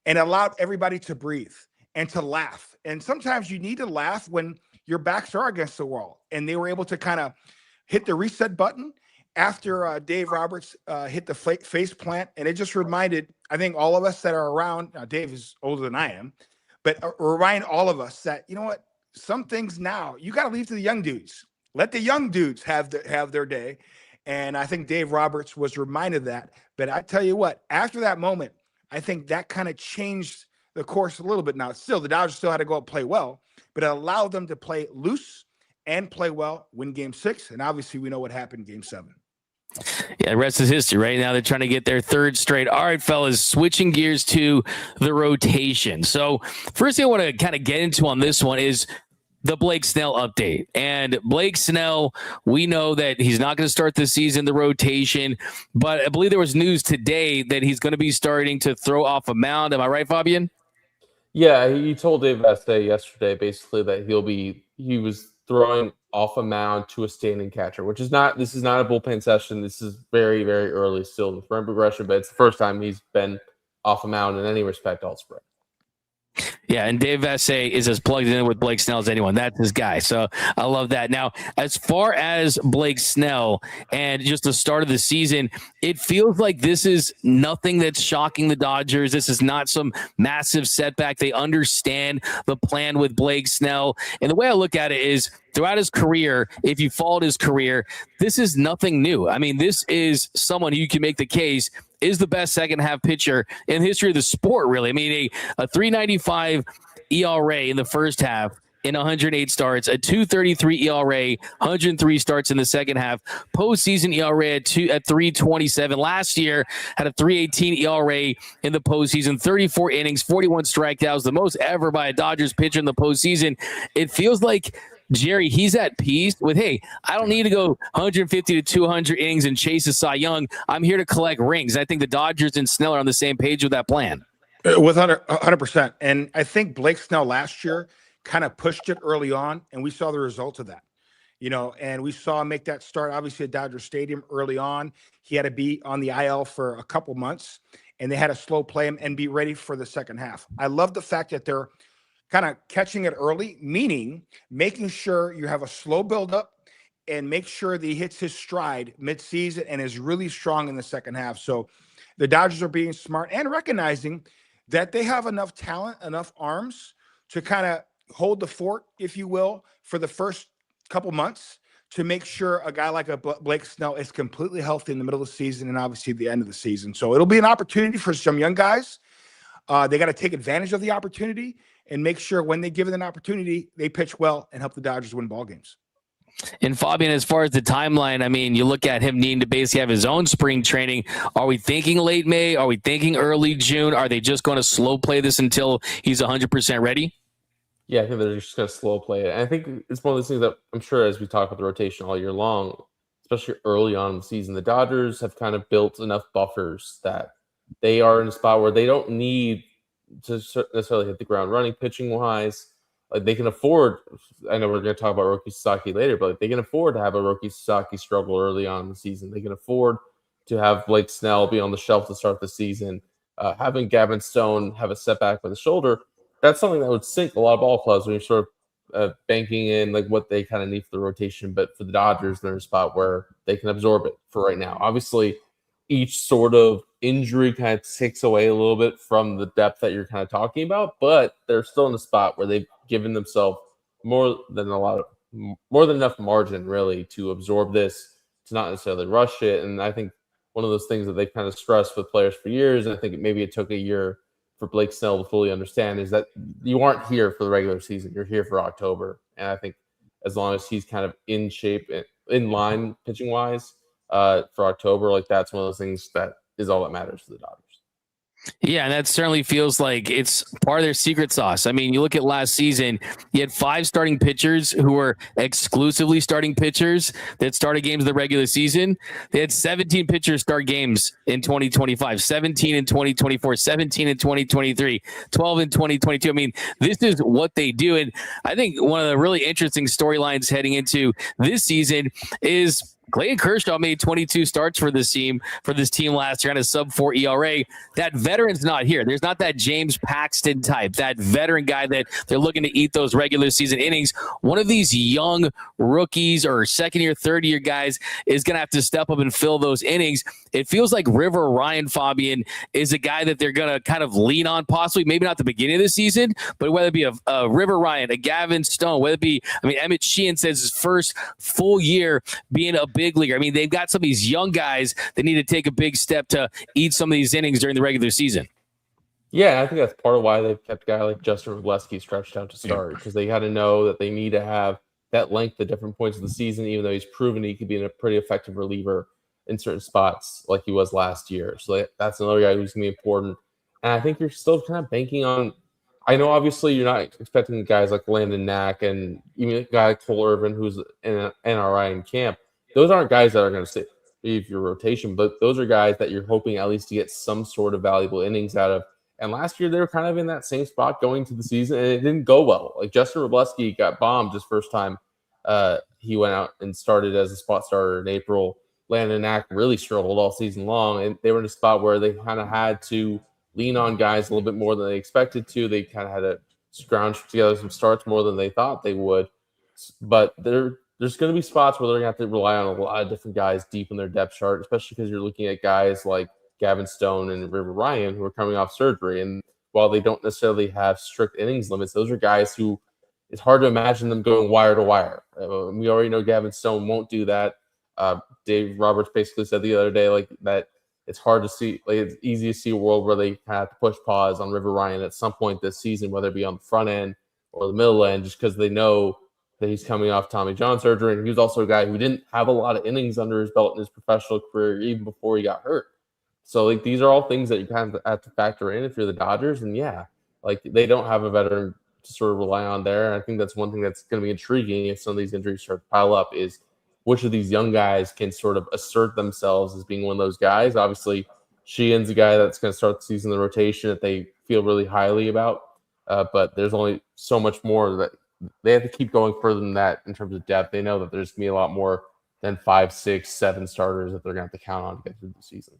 and allowed everybody to breathe and to laugh. And sometimes you need to laugh when your backs are against the wall. And they were able to kind of hit the reset button after Dave Roberts hit the face plant. And it just reminded, I think, all of us that are around. Now, Dave is older than I am, but remind all of us that, you know what, some things now you got to leave to the young dudes. Let the young dudes have their day. And I think Dave Roberts was reminded of that. But I tell you what, after that moment, I think that kind of changed the course a little bit. Now, still, the Dodgers still had to go and play well, but it allowed them to play loose and play well, win Game 6. And obviously, we know what happened in Game 7. Yeah, the rest is history. Right now, they're trying to get their third straight. All right, fellas, switching gears to the rotation. So first thing I want to kind of get into on this one is the Blake Snell update. And Blake Snell, we know that he's not going to start this season, the rotation, but I believe there was news today that he's going to be starting to throw off a mound. Am I right, Fabian? Yeah, he told Dave Veste yesterday basically that he was throwing off a mound to a standing catcher, which is not, this is not a bullpen session. This is very, very early still in the front progression, but it's the first time he's been off a mound in any respect all spring. Yeah, and Dave Veste is as plugged in with Blake Snell as anyone. That's his guy. So I love that. Now, as far as Blake Snell and just the start of the season, it feels like this is nothing that's shocking the Dodgers. This is not some massive setback. They understand the plan with Blake Snell. And the way I look at it is throughout his career, if you followed his career, this is nothing new. I mean, this is someone who you can make the case is the best second half pitcher in the history of the sport, really. I mean, a 3.95 ERA in the first half in 108 starts, a 2.33 ERA, 103 starts in the second half, postseason ERA at 3.27. Last year had a 3.18 ERA in the postseason, 34 innings, 41 strikeouts, the most ever by a Dodgers pitcher in the postseason. It feels like Jerry, he's at peace with, hey, I don't need to go 150 to 200 innings and chase a Cy Young. I'm here to collect rings. I think the Dodgers and Snell are on the same page with that plan. With 100%. And I think Blake Snell last year kind of pushed it early on, and we saw the results of that. and we saw him make that start, obviously, at Dodger Stadium early on. He had to be on the IL for a couple months, and they had to slow play him and be ready for the second half. I love the fact that they're kind of catching it early, meaning making sure you have a slow buildup and make sure that he hits his stride midseason and is really strong in the second half. So the Dodgers are being smart and recognizing that they have enough talent, enough arms to kind of hold the fort, if you will, for the first couple months to make sure a guy like a Blake Snell is completely healthy in the middle of the season and obviously the end of the season. So it'll be an opportunity for some young guys. They got to take advantage of the opportunity and make sure when they give it an opportunity, they pitch well and help the Dodgers win ball games. And Fabian, as far as the timeline, I mean, you look at him needing to basically have his own spring training. Are we thinking late May? Are we thinking early June? Are they just going to slow play this until he's 100% ready? Yeah, I think they're just going to slow play it. And I think it's one of those things that I'm sure as we talk about the rotation all year long, especially early on in the season, the Dodgers have kind of built enough buffers that they are in a spot where they don't need to necessarily hit the ground running pitching-wise. Like they can afford, I know we're going to talk about Roki Sasaki later, but they can afford to have a Roki Sasaki struggle early on in the season. They can afford to have Blake Snell be on the shelf to start the season. Having Gavin Stone have a setback with the shoulder, that's something that would sink a lot of ball clubs when you're sort of banking in like what they kind of need for the rotation. But for the Dodgers, they're in a spot where they can absorb it for right now. Obviously, each sort of injury kind of takes away a little bit from the depth that you're kind of talking about, but they're still in a spot where they've given themselves more than enough margin really to absorb this, to not necessarily rush it. And I think one of those things that they've kind of stressed with players for years, and I think maybe it took a year for Blake Snell to fully understand, is that you aren't here for the regular season. You're here for October. And I think as long as he's kind of in shape, in line pitching wise for October, like that's one of those things that is all that matters to the Dodgers. Yeah, and that certainly feels like it's part of their secret sauce. I mean, you look at last season, you had 5 starting pitchers who were exclusively starting pitchers that started games of the regular season. They had 17 pitchers start games in 2025, 17 in 2024, 17 in 2023, 12 in 2022. I mean, this is what they do. And I think one of the really interesting storylines heading into this season is Clayton Kershaw made 22 starts for this team last year on a sub-4 ERA. That veteran's not here. There's not that James Paxton type, that veteran guy that they're looking to eat those regular season innings. One of these young rookies or second-year, third-year guys is going to have to step up and fill those innings. It feels like River Ryan, Fabian, is a guy that they're going to kind of lean on, possibly, maybe not the beginning of the season, but whether it be a River Ryan, a Gavin Stone, whether it be, Emmett Sheehan says his first full year being a big leaguer. I mean, they've got some of these young guys that need to take a big step to eat some of these innings during the regular season. Yeah, I think that's part of why they've kept a guy like Justin Verlander stretched out to start, because they had to know that they need to have that length at different points of the season, even though he's proven he could be a pretty effective reliever in certain spots like he was last year. So that's another guy who's going to be important. And I think you're still kind of banking on, I know obviously you're not expecting guys like Landon Knack and even a guy like Cole Irvin who's in NRI in camp. Those aren't guys that are going to save your rotation, but those are guys that you're hoping at least to get some sort of valuable innings out of. And last year, they were kind of in that same spot going to the season, and it didn't go well. Like Justin Verlander got bombed his first time he went out and started as a spot starter in April. Landon Knack really struggled all season long, and they were in a spot where they kind of had to lean on guys a little bit more than they expected to. They kind of had to scrounge together some starts more than they thought they would. But there's going to be spots where they're going to have to rely on a lot of different guys deep in their depth chart, especially because you're looking at guys like Gavin Stone and River Ryan who are coming off surgery. And while they don't necessarily have strict innings limits, those are guys who it's hard to imagine them going wire to wire. We already know Gavin Stone won't do that. Dave Roberts basically said the other day like that it's hard to see, like it's easy to see a world where they have to push pause on River Ryan at some point this season, whether it be on the front end or the middle end, just because they know that he's coming off Tommy John surgery. And he was also a guy who didn't have a lot of innings under his belt in his professional career, even before he got hurt. So like these are all things that you kind of have to factor in if you're the Dodgers. And yeah, like they don't have a veteran to sort of rely on there. And I think that's one thing that's going to be intriguing if some of these injuries start to pile up is which of these young guys can sort of assert themselves as being one of those guys. Obviously, Sheehan's a guy that's going to start the season in the rotation that they feel really highly about. But there's only so much more that they have to keep going further than that in terms of depth. They know that there's going to be a lot more than 5, 6, 7 starters that they're going to have to count on to get through the season.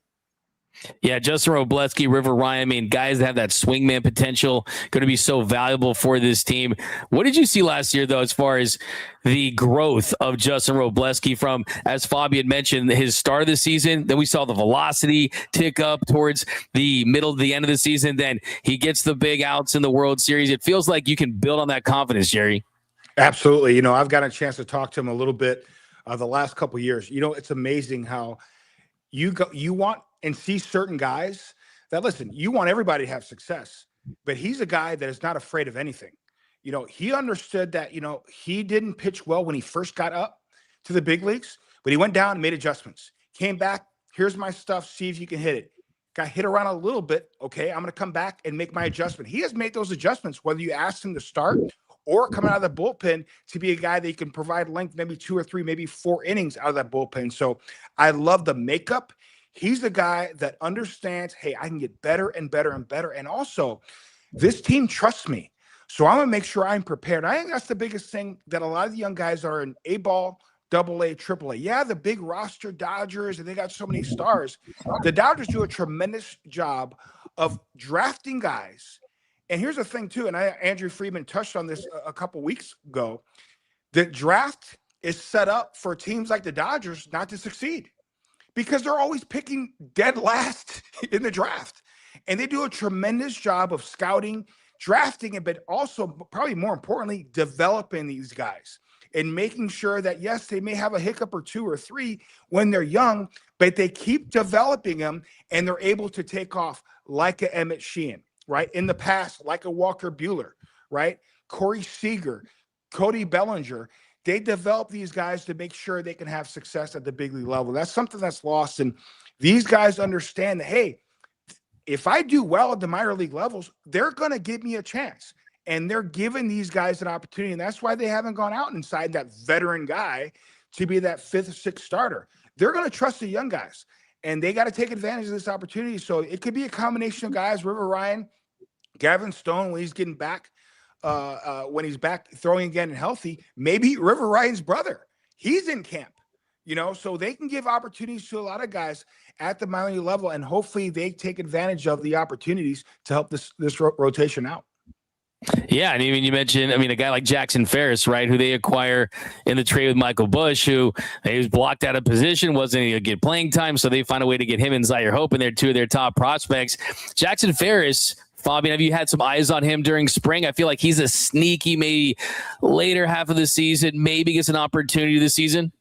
Yeah, Justin Robleski, River Ryan, I mean, guys that have that swingman potential, going to be so valuable for this team. What did you see last year, though, as far as the growth of Justin Robleski from, as Fabian mentioned, his start of the season? Then we saw the velocity tick up towards the middle to the end of the season. Then he gets the big outs in the World Series. It feels like you can build on that confidence, Jerry. Absolutely. You know, I've got a chance to talk to him a little bit the last couple of years. You know, it's amazing how you want and see certain guys that, listen, you want everybody to have success, but he's a guy that is not afraid of anything. You know, he understood that, you know, he didn't pitch well when he first got up to the big leagues, but he went down and made adjustments, came back. Here's my stuff. See if you can hit it. Got hit around a little bit. Okay, I'm going to come back and make my adjustment. He has made those adjustments, whether you asked him to start or coming out of the bullpen, to be a guy that you can provide length, maybe 2 or 3, maybe 4 innings out of that bullpen. So I love the makeup. He's the guy that understands, hey, I can get better and better and better. And also, this team trusts me. So I'm going to make sure I'm prepared. I think that's the biggest thing that a lot of the young guys are in A-ball, AA, AAA. Yeah, the big roster Dodgers, and they got so many stars. The Dodgers do a tremendous job of drafting guys. And here's the thing, too, and Andrew Friedman touched on this a couple weeks ago. The draft is set up for teams like the Dodgers not to succeed, because they're always picking dead last in the draft. And they do a tremendous job of scouting, drafting, but also, probably more importantly, developing these guys and making sure that, yes, they may have a hiccup or 2 or 3 when they're young, but they keep developing them and they're able to take off like a Emmett Sheehan, right? In the past, like a Walker Buehler, right? Corey Seager, Cody Bellinger. They develop these guys to make sure they can have success at the big league level. That's something that's lost. And these guys understand that, hey, if I do well at the minor league levels, they're going to give me a chance. And they're giving these guys an opportunity. And that's why they haven't gone out and signed that veteran guy to be that 5th or 6th starter. They're going to trust the young guys. And they got to take advantage of this opportunity. So it could be a combination of guys, River Ryan, Gavin Stone, when he's getting back. When he's back throwing again and healthy, maybe River Ryan's brother, he's in camp, you know, so they can give opportunities to a lot of guys at the minor league level, and hopefully they take advantage of the opportunities to help this rotation out. Yeah, and even you mentioned, I mean, a guy like Jackson Ferris, right, who they acquire in the trade with Michael Busch, who he was blocked out of position, wasn't going to get playing time, so they find a way to get him and Zaire Hope, and they're 2 of their top prospects. Jackson Ferris, Fabian, have you had some eyes on him during spring? I feel like he's a sneaky, maybe later half of the season, maybe gets an opportunity this season.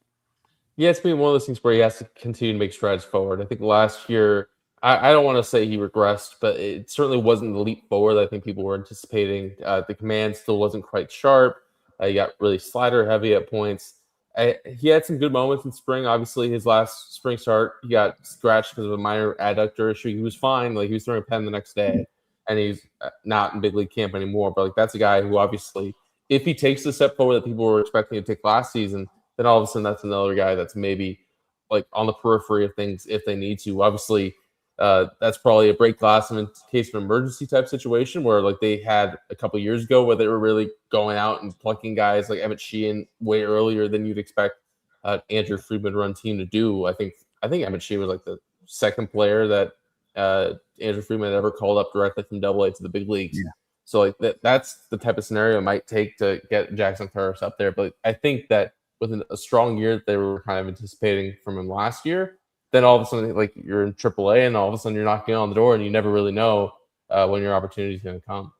Yeah, it's been one of those things where he has to continue to make strides forward. I think last year, I don't want to say he regressed, but it certainly wasn't the leap forward that I think people were anticipating. The command still wasn't quite sharp. He got really slider heavy at points. He had some good moments in spring. Obviously, his last spring start, he got scratched because of a minor adductor issue. He was fine. Like, he was throwing a pen the next day. And he's not in big league camp anymore. But like, that's a guy who obviously, if he takes the step forward that people were expecting to take last season, then all of a sudden that's another guy that's maybe like on the periphery of things if they need to. Obviously, that's probably a break glass in case of emergency type situation where like they had a couple years ago where they were really going out and plucking guys like Emmett Sheehan way earlier than you'd expect Andrew Friedman run team to do. I think Emmett Sheehan was like the 2nd player that Andrew Friedman ever called up directly from AA to the big leagues. Yeah. So like that's the type of scenario it might take to get Jackson Ferris up there. But I think that with a strong year that they were kind of anticipating from him last year, then all of a sudden like you're in AAA and all of a sudden you're knocking on the door and you never really know when your opportunity is going to come.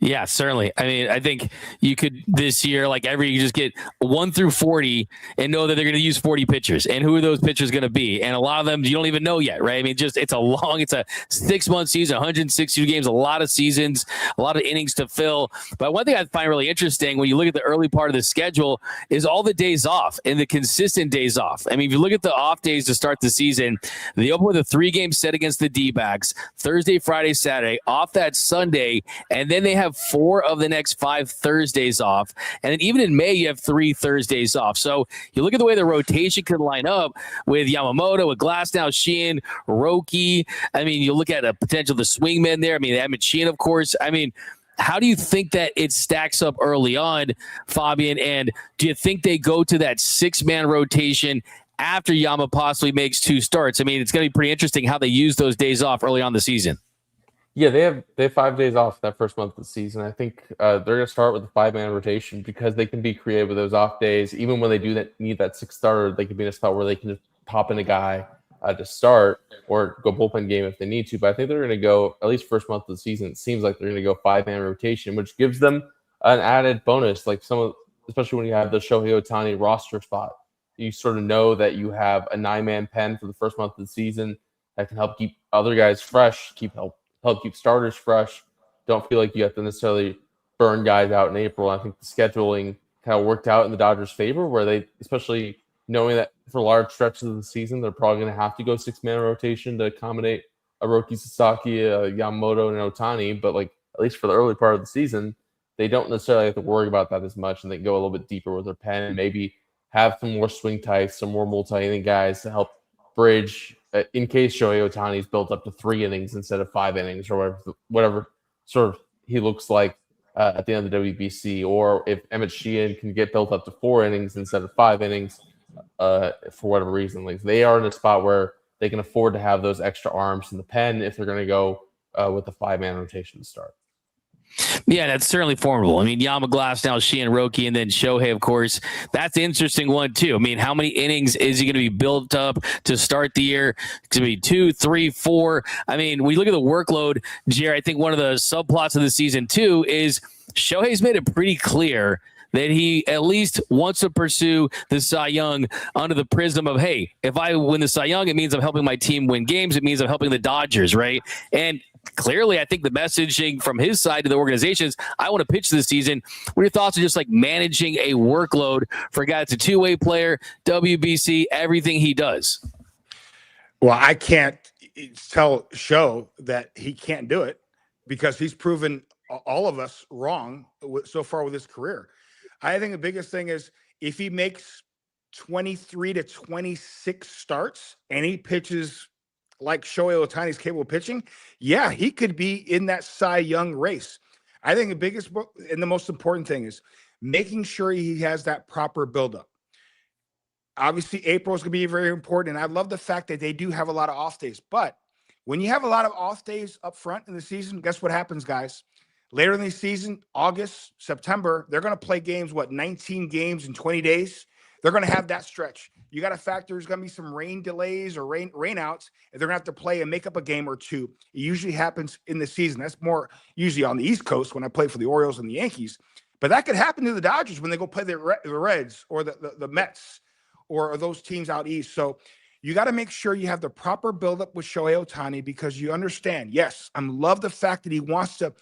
Yeah, certainly. I mean, I think you could this year, like you just get 1 through 40 and know that they're going to use 40 pitchers. And who are those pitchers going to be? And a lot of them you don't even know yet, right? I mean, it's a 6-month season, 162 games, a lot of seasons, a lot of innings to fill. But one thing I find really interesting when you look at the early part of the schedule is all the days off and the consistent days off. I mean, if you look at the off days to start the season, they open with a 3-game set against the D-backs, Thursday, Friday, Saturday, off that Sunday, and then they have 4 of the next 5 Thursdays off. And then even in May, you have 3 Thursdays off. So you look at the way the rotation can line up with Yamamoto, with Glasnow, Sheehan, Roki. I mean, you look at a potential the swingmen there. I mean, Emmett Sheehan, of course. I mean, How do you think that it stacks up early on, Fabian? And do you think they go to that 6-man rotation after Yama possibly makes 2 starts? I mean, it's going to be pretty interesting how they use those days off early on in the season. Yeah, they have 5 days off that first month of the season. I think they're going to start with a 5-man rotation because they can be creative with those off days. Even when they need that 6th starter, they can be in a spot where they can just pop in a guy to start or go bullpen game if they need to. But I think they're going to go, at least first month of the season, it seems like they're going to go 5-man rotation, which gives them an added bonus. Like especially when you have the Shohei Ohtani roster spot, you sort of know that you have a 9-man pen for the first month of the season that can help keep other guys fresh, help keep starters fresh. Don't feel like you have to necessarily burn guys out in April. I think the scheduling kind of worked out in the Dodgers' favor, where they, especially knowing that for large stretches of the season, they're probably going to have to go 6-man rotation to accommodate a Roki Sasaki, a Yamamoto, and an Ohtani. But like at least for the early part of the season, they don't necessarily have to worry about that as much, and they can go a little bit deeper with their pen and maybe have some more swing types, some more multi-inning guys to help bridge in case Shohei Ohtani's built up to 3 innings instead of 5 innings or whatever sort of he looks like at the end of the WBC, or if Emmett Sheehan can get built up to 4 innings instead of 5 innings for whatever reason. Like they are in a spot where they can afford to have those extra arms in the pen if they're going to go with the 5-man rotation to start. Yeah, that's certainly formidable. I mean, Yama, Glass, now Sheehan, Roki, and then Shohei, of course. That's an interesting one, too. I mean, how many innings is he going to be built up to start the year? It's going to be 2, 3, 4. I mean, we look at the workload, Jerry. I think one of the subplots of the season, too, is Shohei's made it pretty clear that he at least wants to pursue the Cy Young under the prism of, hey, if I win the Cy Young, it means I'm helping my team win games. It means I'm helping the Dodgers, right? And clearly, I think the messaging from his side to the organization is, I want to pitch this season. What are your thoughts on just like managing a workload for a guy that's a 2-way player, WBC, everything he does? Well, I can't show that he can't do it because he's proven all of us wrong so far with his career. I think the biggest thing is if he makes 23 to 26 starts and he pitches like Shohei Ohtani's capable of pitching, yeah, he could be in that Cy Young race. I think the biggest and the most important thing is making sure he has that proper buildup. Obviously, April is going to be very important, and I love the fact that they do have a lot of off days. But when you have a lot of off days up front in the season, guess what happens, guys? Later in the season, August, September, they're going to play games, 19 games in 20 days? They're going to have that stretch. You got to factor there's going to be some rain delays or rainouts, and they're going to have to play and make up a game or two. It usually happens in the season. That's more usually on the East Coast when I play for the Orioles and the Yankees. But that could happen to the Dodgers when they go play the Reds or the Mets or those teams out east. So you got to make sure you have the proper buildup with Shohei Ohtani because you understand, yes, I love the fact that he wants to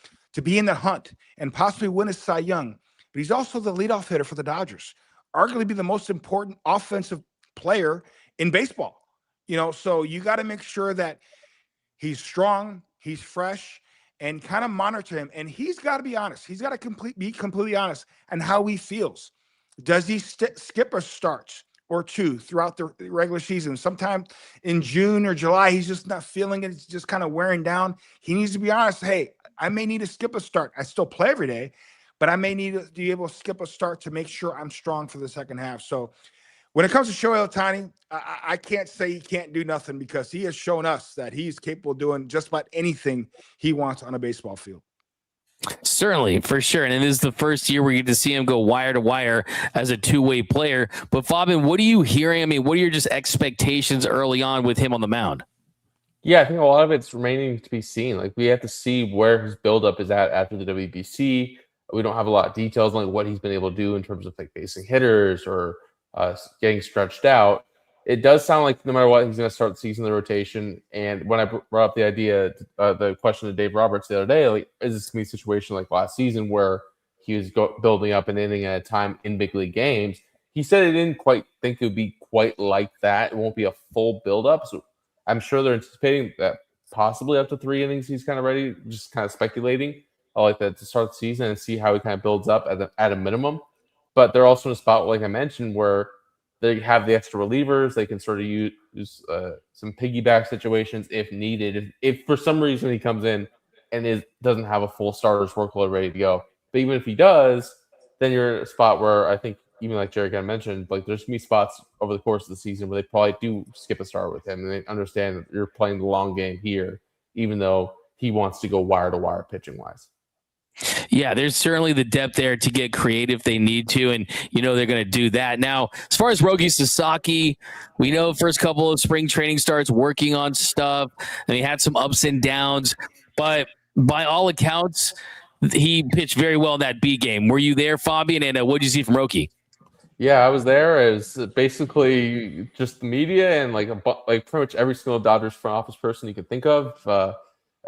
be in the hunt and possibly win a Cy Young, but he's also the leadoff hitter for the Dodgers, arguably be the most important offensive player in baseball. So you got to make sure that he's strong, he's fresh, and kind of monitor him. And he's got to be honest. He's got to be completely honest on how he feels. Does he skip a start or two throughout the regular season? Sometime in June or July, he's just not feeling it. It's just kind of wearing down. He needs to be honest. Hey, I may need to skip a start. I still play every day, but I may need to be able to skip a start to make sure I'm strong for the second half. So when it comes to Shohei Ohtani, I can't say he can't do nothing because he has shown us that he's capable of doing just about anything he wants on a baseball field. Certainly, for sure. And it is the first year we get to see him go wire to wire as a 2-way player. But Fabian, what are you hearing? I mean, what are your just expectations early on with him on the mound? Yeah, I think a lot of it's remaining to be seen. Like we have to see where his buildup is at after the WBC. We don't have a lot of details on what he's been able to do in terms of like facing hitters or getting stretched out. It does sound like no matter what, he's going to start the season in the rotation. And when I brought up the idea, the question to Dave Roberts the other day, like, is this going to be a situation like last season where he was building up an inning at a time in big league games? He said he didn't quite think it would be quite like that. It won't be a full buildup. So I'm sure they're anticipating that possibly up to 3 innings he's kind of ready, just kind of speculating. I like that to start the season and see how he kind of builds up at a minimum. But they're also in a spot, like I mentioned, where they have the extra relievers. They can sort of use some piggyback situations if needed. If for some reason he comes in and doesn't have a full starter's workload ready to go. But even if he does, then you're in a spot where I think, even like Jerry kind of mentioned, like there's going to be spots over the course of the season where they probably do skip a start with him, and they understand that you're playing the long game here, even though he wants to go wire to wire pitching wise. Yeah, there's certainly the depth there to get creative if they need to, and they're going to do that. Now, as far as Roki Sasaki, we know first couple of spring training starts working on stuff, and he had some ups and downs, but by all accounts, he pitched very well in that B game. Were you there, Fabian, and what did you see from Roki? Yeah, I was there. It was basically just the media and like pretty much every single Dodgers front office person you could think of.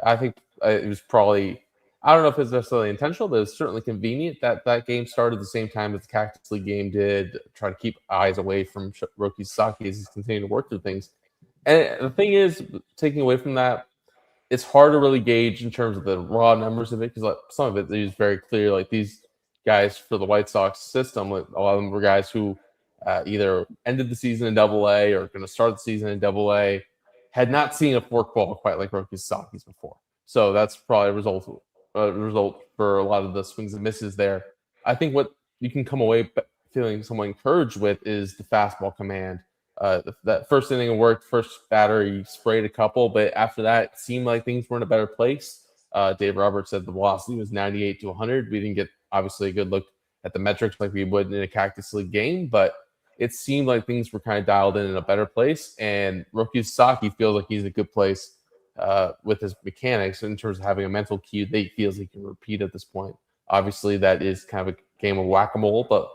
I think it was probably, I don't know if it's necessarily intentional, but it's certainly convenient that that game started at the same time as the Cactus League game did, try to keep eyes away from Roki Sasaki as he's continuing to work through things. And the thing is, taking away from that, it's hard to really gauge in terms of the raw numbers of it, because some of it is very clear. Like these guys for the White Sox system, like a lot of them were guys who either ended the season in Double-A or going to start the season in Double-A, had not seen a forkball quite like Roki Sasaki's before. So that's probably a result for a lot of the swings and misses there. I think what you can come away feeling somewhat encouraged with is the fastball command. That first inning worked, first batter, he sprayed a couple, but after that, it seemed like things were in a better place. Dave Roberts said the velocity was 98 to 100. We didn't get, obviously, a good look at the metrics like we would in a Cactus League game, but it seemed like things were kind of dialed in a better place, and Roki Sasaki feels like he's in a good place with his mechanics in terms of having a mental cue that he feels he can repeat at this point. Obviously, that is kind of a game of whack-a-mole, but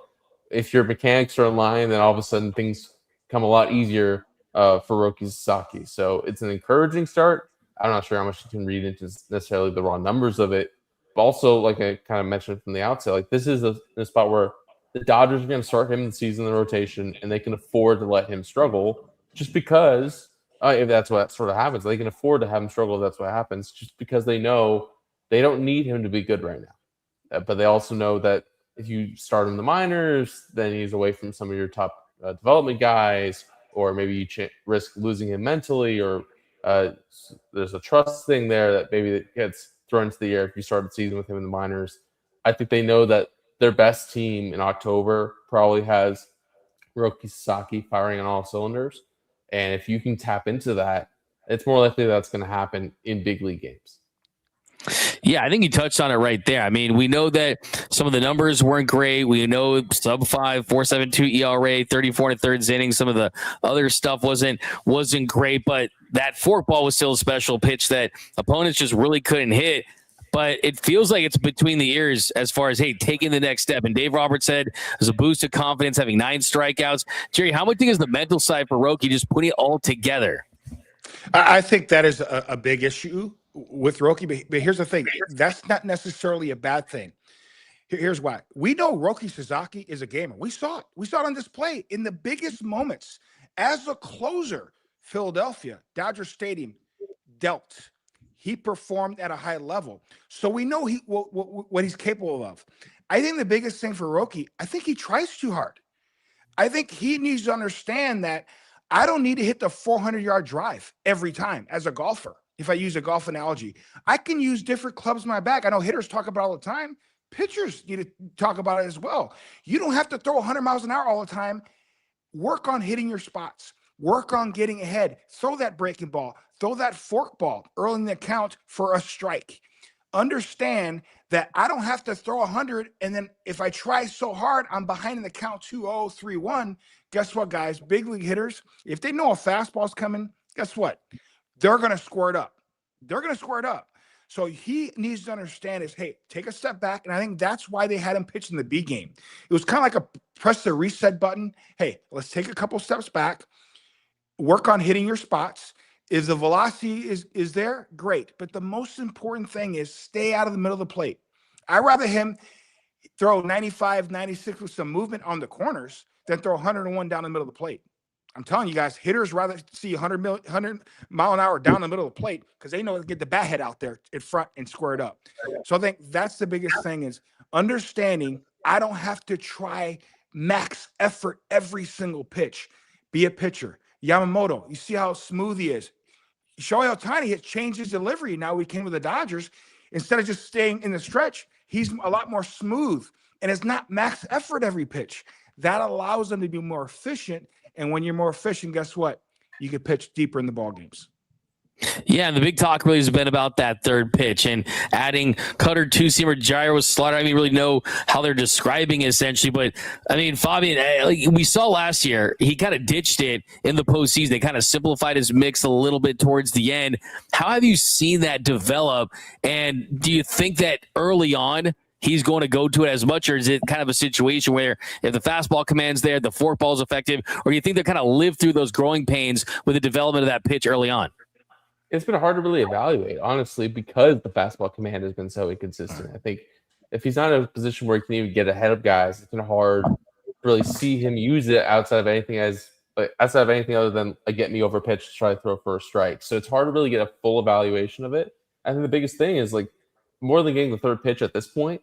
if your mechanics are in line, then all of a sudden things come a lot easier for Roki Sasaki. So it's an encouraging start. I'm not sure how much you can read into necessarily the raw numbers of it, but also, like I kind of mentioned from the outset, like this is a spot where the Dodgers are going to start him in the season in the rotation, and they can afford to let him struggle just because if that's what sort of happens. They can afford to have him struggle if that's what happens, just because they know they don't need him to be good right now. But they also know that if you start him in the minors, then he's away from some of your top development guys, or maybe you risk losing him mentally, or there's a trust thing there that maybe it gets thrown into the air if you start the season with him in the minors. I think they know that their best team in October probably has Roki Sasaki firing on all cylinders. And if you can tap into that, it's more likely that's going to happen in big league games. Yeah, I think you touched on it right there. I mean, we know that some of the numbers weren't great. We know sub-5, 4.72 ERA, 34 and a third innings. Some of the other stuff wasn't great, but that forkball was still a special pitch that opponents just really couldn't hit. But it feels like it's between the ears as far as, hey, taking the next step. And Dave Roberts said there's a boost of confidence, having 9 strikeouts. Jerry, how much do you think is the mental side for Roki, just putting it all together? I think that is a big issue with Roki, but here's the thing. That's not necessarily a bad thing. Here's why. We know Roki Sasaki is a gamer. We saw it. We saw it on display in the biggest moments. As a closer, Philadelphia, Dodger Stadium, dealt. He performed at a high level. So we know what he's capable of. I think the biggest thing for Roki, I think he tries too hard. I think he needs to understand that I don't need to hit the 400-yard drive every time as a golfer. If I use a golf analogy, I can use different clubs in my bag. I know hitters talk about it all the time. Pitchers need to talk about it as well. You don't have to throw 100 miles an hour all the time. Work on hitting your spots. Work on getting ahead. Throw that breaking ball. Throw that fork ball early in the count for a strike. Understand that I don't have to throw 100, and then if I try so hard, I'm behind in the count 2-0, 3-1. Guess what, guys? Big league hitters, if they know a fastball's coming, guess what? They're going to square it up. They're going to square it up. So he needs to understand is, hey, take a step back. And I think that's why they had him pitch in the B game. It was kind of like a press the reset button. Hey, let's take a couple steps back, work on hitting your spots. If the velocity is there, great. But the most important thing is stay out of the middle of the plate. I'd rather him throw 95, 96 with some movement on the corners than throw 101 down the middle of the plate. I'm telling you guys, hitters rather see 100 mile an hour down the middle of the plate because they know to get the bat head out there in front and square it up. So I think that's the biggest thing is understanding I don't have to try max effort every single pitch. Be a pitcher. Yamamoto, you see how smooth he is. Shohei Ohtani has changed his delivery. Now we came with the Dodgers. Instead of just staying in the stretch, he's a lot more smooth, and it's not max effort every pitch. That allows them to be more efficient. And when you're more efficient, guess what? You can pitch deeper in the ball games. Yeah, and the big talk really has been about that third pitch and adding cutter, two-seamer, gyro, slider. I don't even really know how they're describing it essentially, but I mean, Fabian, like we saw last year, he kind of ditched it in the postseason. They kind of simplified his mix a little bit towards the end. How have you seen that develop? And do you think that early on he's going to go to it as much, or is it kind of a situation where if the fastball command's there, the forkball is effective, or do you think they kind of live through those growing pains with the development of that pitch early on? It's been hard to really evaluate, honestly, because the fastball command has been so inconsistent. I think if he's not in a position where he can even get ahead of guys, it's been hard to really see him use it outside of anything other than a get me over pitch to try to throw for a strike. So it's hard to really get a full evaluation of it. I think the biggest thing is, like, more than getting the third pitch at this point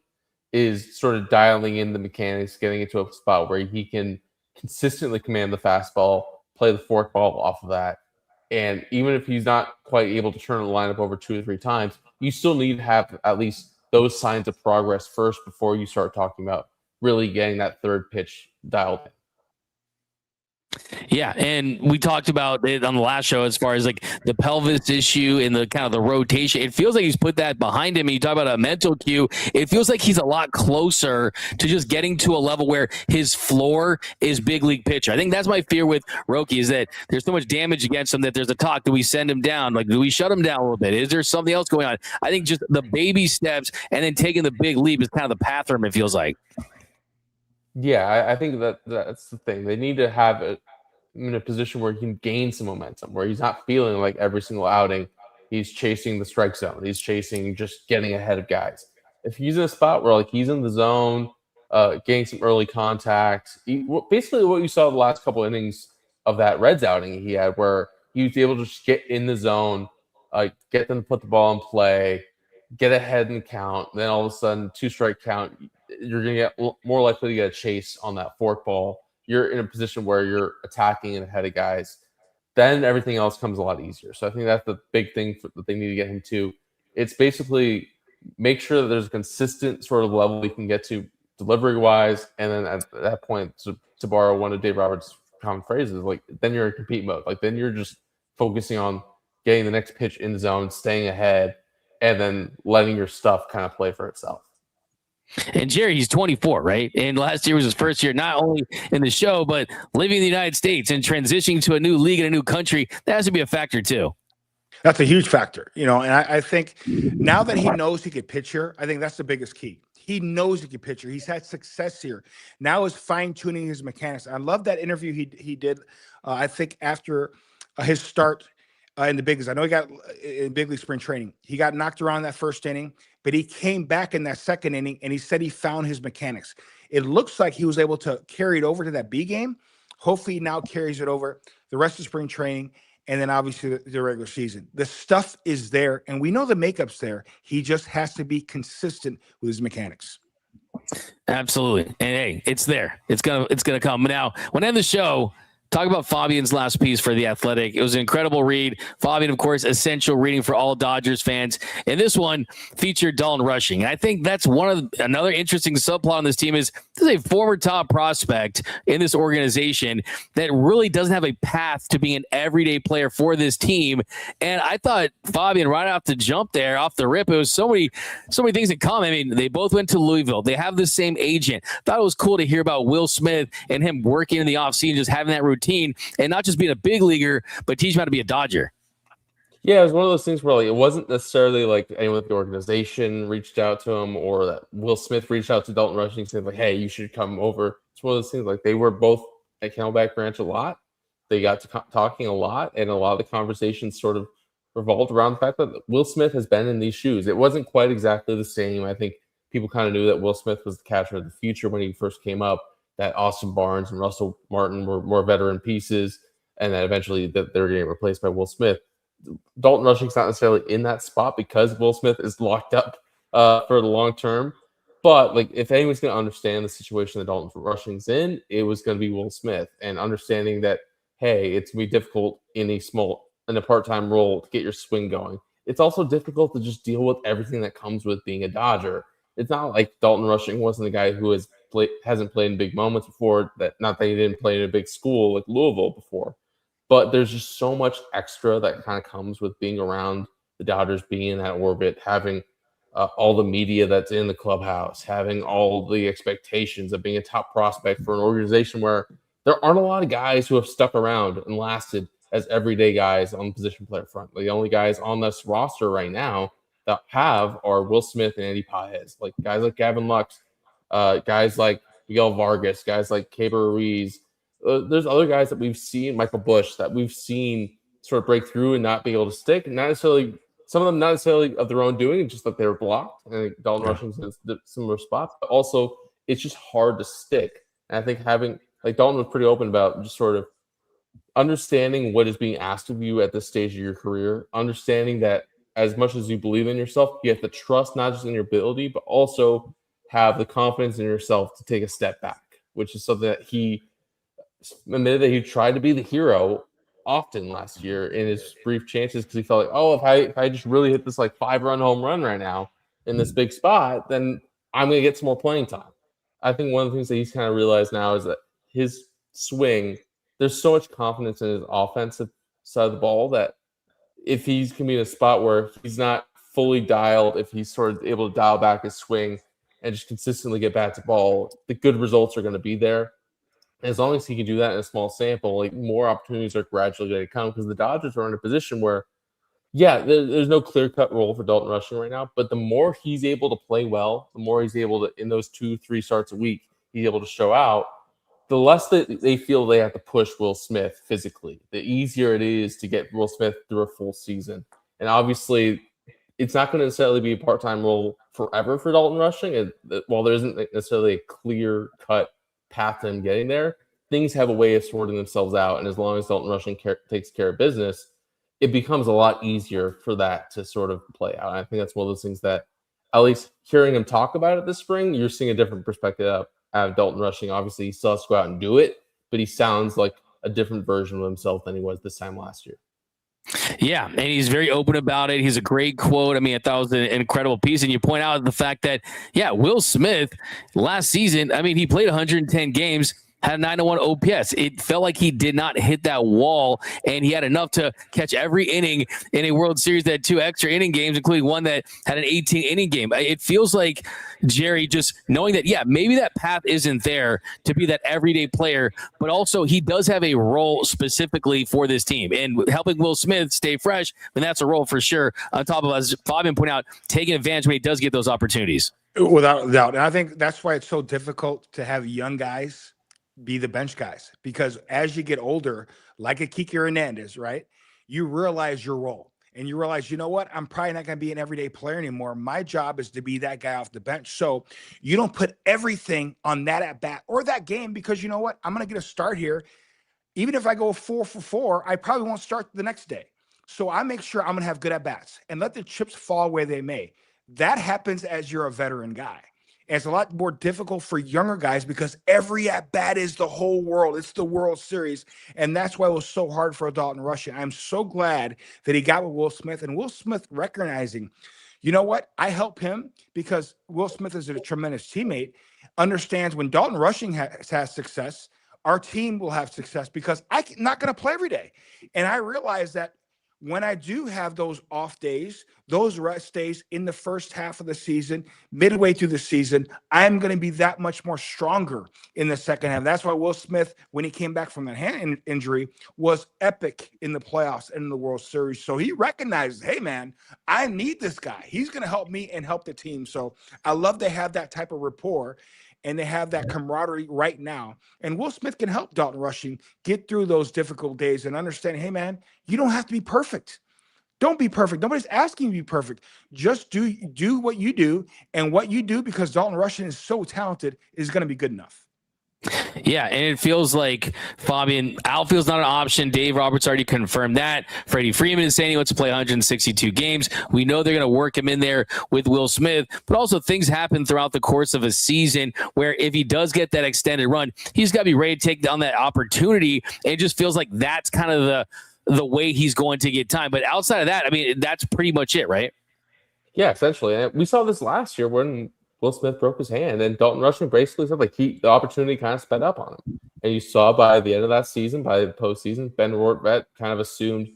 is sort of dialing in the mechanics, getting into a spot where he can consistently command the fastball, play the forkball off of that. And even if he's not quite able to turn the lineup over 2 or 3 times, you still need to have at least those signs of progress first before you start talking about really getting that third pitch dialed in. Yeah, and we talked about it on the last show as far as like the pelvis issue and the kind of the rotation. It feels like he's put that behind him. And you talk about a mental cue. It feels like he's a lot closer to just getting to a level where his floor is big league pitcher. I think that's my fear with Roki, is that there's so much damage against him that there's a talk. Do we send him down? Like, do we shut him down a little bit? Is there something else going on? I think just the baby steps and then taking the big leap is kind of the path for him, it feels like. Yeah, I think that's the thing. They need to have it in a position where he can gain some momentum, where he's not feeling like every single outing he's chasing the strike zone. He's chasing just getting ahead of guys. If he's in a spot where like he's in the zone, getting some early contact, basically what you saw the last couple innings of that Reds outing he had, where he was able to just get in the zone, get them to put the ball in play, get ahead and count. Then all of a sudden, 2-strike count, you're going to get more likely to get a chase on that forkball. You're in a position where you're attacking and ahead of guys. Then everything else comes a lot easier. So I think that's the big thing that they need to get him to. It's basically make sure that there's a consistent sort of level we can get to delivery-wise, and then at that point, to borrow one of Dave Roberts' common phrases, like then you're in compete mode. Like then you're just focusing on getting the next pitch in the zone, staying ahead, and then letting your stuff kind of play for itself. And Jerry, he's 24, right? And last year was his first year, not only in the show, but living in the United States and transitioning to a new league in a new country. That has to be a factor too. That's a huge factor, and I think now that he knows he could pitch here, I think that's the biggest key. He knows he can pitch here. He's had success here. Now is fine-tuning his mechanics. I love that interview he did, I think, after his start in the big leagues. I know he got in big league spring training. He got knocked around that first inning, but he came back in that second inning, and he said he found his mechanics. It looks like he was able to carry it over to that B game. Hopefully he now carries it over the rest of spring training, and then obviously the regular season. The stuff is there, and we know the makeup's there. He just has to be consistent with his mechanics. Absolutely. And hey, it's there. It's gonna come. Now, when I end the show, talk about Fabian's last piece for The Athletic. It was an incredible read. Fabian, of course, essential reading for all Dodgers fans. And this one featured Dalton Rushing. And I think that's another interesting subplot on this team is this is a former top prospect in this organization that really doesn't have a path to being an everyday player for this team. And I thought Fabian, right off the jump there, off the rip, it was so many things in common. I mean, they both went to Louisville. They have the same agent. Thought it was cool to hear about Will Smith and him working in the offseason, just having that routine and not just being a big leaguer, but teach him how to be a Dodger. Yeah, it was one of those things where like, it wasn't necessarily like anyone at the organization reached out to him or that Will Smith reached out to Dalton Rushing and said like, hey, you should come over. It's one of those things like they were both at Camelback Ranch a lot. They got to talking a lot, and a lot of the conversations sort of revolved around the fact that Will Smith has been in these shoes. It wasn't quite exactly the same. I think people kind of knew that Will Smith was the catcher of the future when he first came up, that Austin Barnes and Russell Martin were more veteran pieces, and that eventually that they're getting replaced by Will Smith. Dalton Rushing's not necessarily in that spot because Will Smith is locked up for the long term. But like, if anyone's going to understand the situation that Dalton Rushing's in, it was going to be Will Smith, and understanding that, hey, it's going to be difficult in a part-time role to get your swing going. it's also difficult to just deal with everything that comes with being a Dodger. It's not like Dalton Rushing wasn't a guy who hasn't played in big moments before. Not that he didn't play in a big school like Louisville before, but there's just so much extra that kind of comes with being around the Dodgers, being in that orbit, having all the media that's in the clubhouse, having all the expectations of being a top prospect for an organization where there aren't a lot of guys who have stuck around and lasted as everyday guys on the position player front. The only guys on this roster right now that have are Will Smith and Andy Paez, like guys like Gavin Lux, guys like Miguel Vargas, guys like Keibert Ruiz. There's other guys that we've seen, Michael Busch, that we've seen sort of break through and not be able to stick. Not necessarily, some of them not necessarily of their own doing, just that they were blocked. I think Dalton Rushing's in a similar spot, but also it's just hard to stick. And I think having, like Dalton was pretty open about just sort of understanding what is being asked of you at this stage of your career, understanding that as much as you believe in yourself, you have to trust not just in your ability, but also have the confidence in yourself to take a step back, which is something that he admitted that he tried to be the hero often last year in his brief chances, because he felt like, oh, if I just really hit this like 5-run home run right now in this big spot, then I'm going to get some more playing time. I think one of the things that he's kind of realized now is that his swing, there's so much confidence in his offensive side of the ball that if he's going to be in a spot where he's not fully dialed, if he's sort of able to dial back his swing and just consistently get back to ball, the good results are going to be there. And as long as he can do that in a small sample, like more opportunities are gradually going to come, because the Dodgers are in a position where, yeah, there's no clear-cut role for Dalton Rushing right now, but the more he's able to play well, the more he's able to, in those 2-3 starts a week, he's able to show out, the less that they feel they have to push Will Smith physically, the easier it is to get Will Smith through a full season. And obviously, it's not going to necessarily be a part-time role forever for Dalton Rushing. While there isn't necessarily a clear-cut path to him getting there, things have a way of sorting themselves out. And as long as Dalton Rushing takes care of business, it becomes a lot easier for that to sort of play out. And I think that's one of those things that, at least hearing him talk about it this spring, you're seeing a different perspective out of Dalton Rushing. Obviously, he still has to go out and do it, but he sounds like a different version of himself than he was this time last year. Yeah, and he's very open about it. He's a great quote. I mean, I thought it was an incredible piece. And you point out the fact that, yeah, Will Smith last season, I mean, he played 110 games, had a 901 OPS. It felt like he did not hit that wall, and he had enough to catch every inning in a World Series that had 2 extra inning games, including one that had an 18-inning game. It feels like Jerry just knowing that, yeah, maybe that path isn't there to be that everyday player, but also he does have a role specifically for this team. And helping Will Smith stay fresh, and that's a role for sure, on top of, as Fabian pointed out, taking advantage when he does get those opportunities. Without doubt. And I think that's why it's so difficult to have young guys be the bench guys, because as you get older, like a Kiki Hernandez, right, you realize your role and you realize, you know what, I'm probably not going to be an everyday player anymore. My job is to be that guy off the bench. So you don't put everything on that at bat or that game, because you know what, I'm going to get a start here. Even if I go 4 for 4, I probably won't start the next day. So I make sure I'm going to have good at bats and let the chips fall where they may. That happens as you're a veteran guy. And it's a lot more difficult for younger guys, because every at-bat is the whole world. It's the World Series. And that's why it was so hard for Dalton Rushing. I'm so glad that he got with Will Smith, and Will Smith recognizing, you know what, I help him because Will Smith is a tremendous teammate, understands when Dalton Rushing has success, our team will have success, because I'm not going to play every day. And I realize that when I do have those off days, those rest days in the first half of the season, midway through the season, I'm going to be that much more stronger in the second half. That's why Will Smith, when he came back from that hand injury, was epic in the playoffs and in the World Series. So he recognizes, hey, man, I need this guy. He's going to help me and help the team. So I love to have that type of rapport, and they have that camaraderie right now. And Will Smith can help Dalton Rushing get through those difficult days and understand, hey, man, you don't have to be perfect. Don't be perfect. Nobody's asking you to be perfect. Just do what you do, and what you do, because Dalton Rushing is so talented, is going to be good enough. Yeah, and it feels like Fabian, outfield's not an option. Dave Roberts already confirmed that. Freddie Freeman is saying he wants to play 162 games. We know they're going to work him in there with Will Smith, but also things happen throughout the course of a season where if he does get that extended run, he's got to be ready to take down that opportunity. And it just feels like that's kind of the way he's going to get time. But outside of that, I mean, that's pretty much it, right? Yeah, essentially. And we saw this last year when Will Smith broke his hand, and Dalton Rushing basically said like the opportunity kind of sped up on him. And you saw by the end of that season, by the postseason, Ben Rortvedt kind of assumed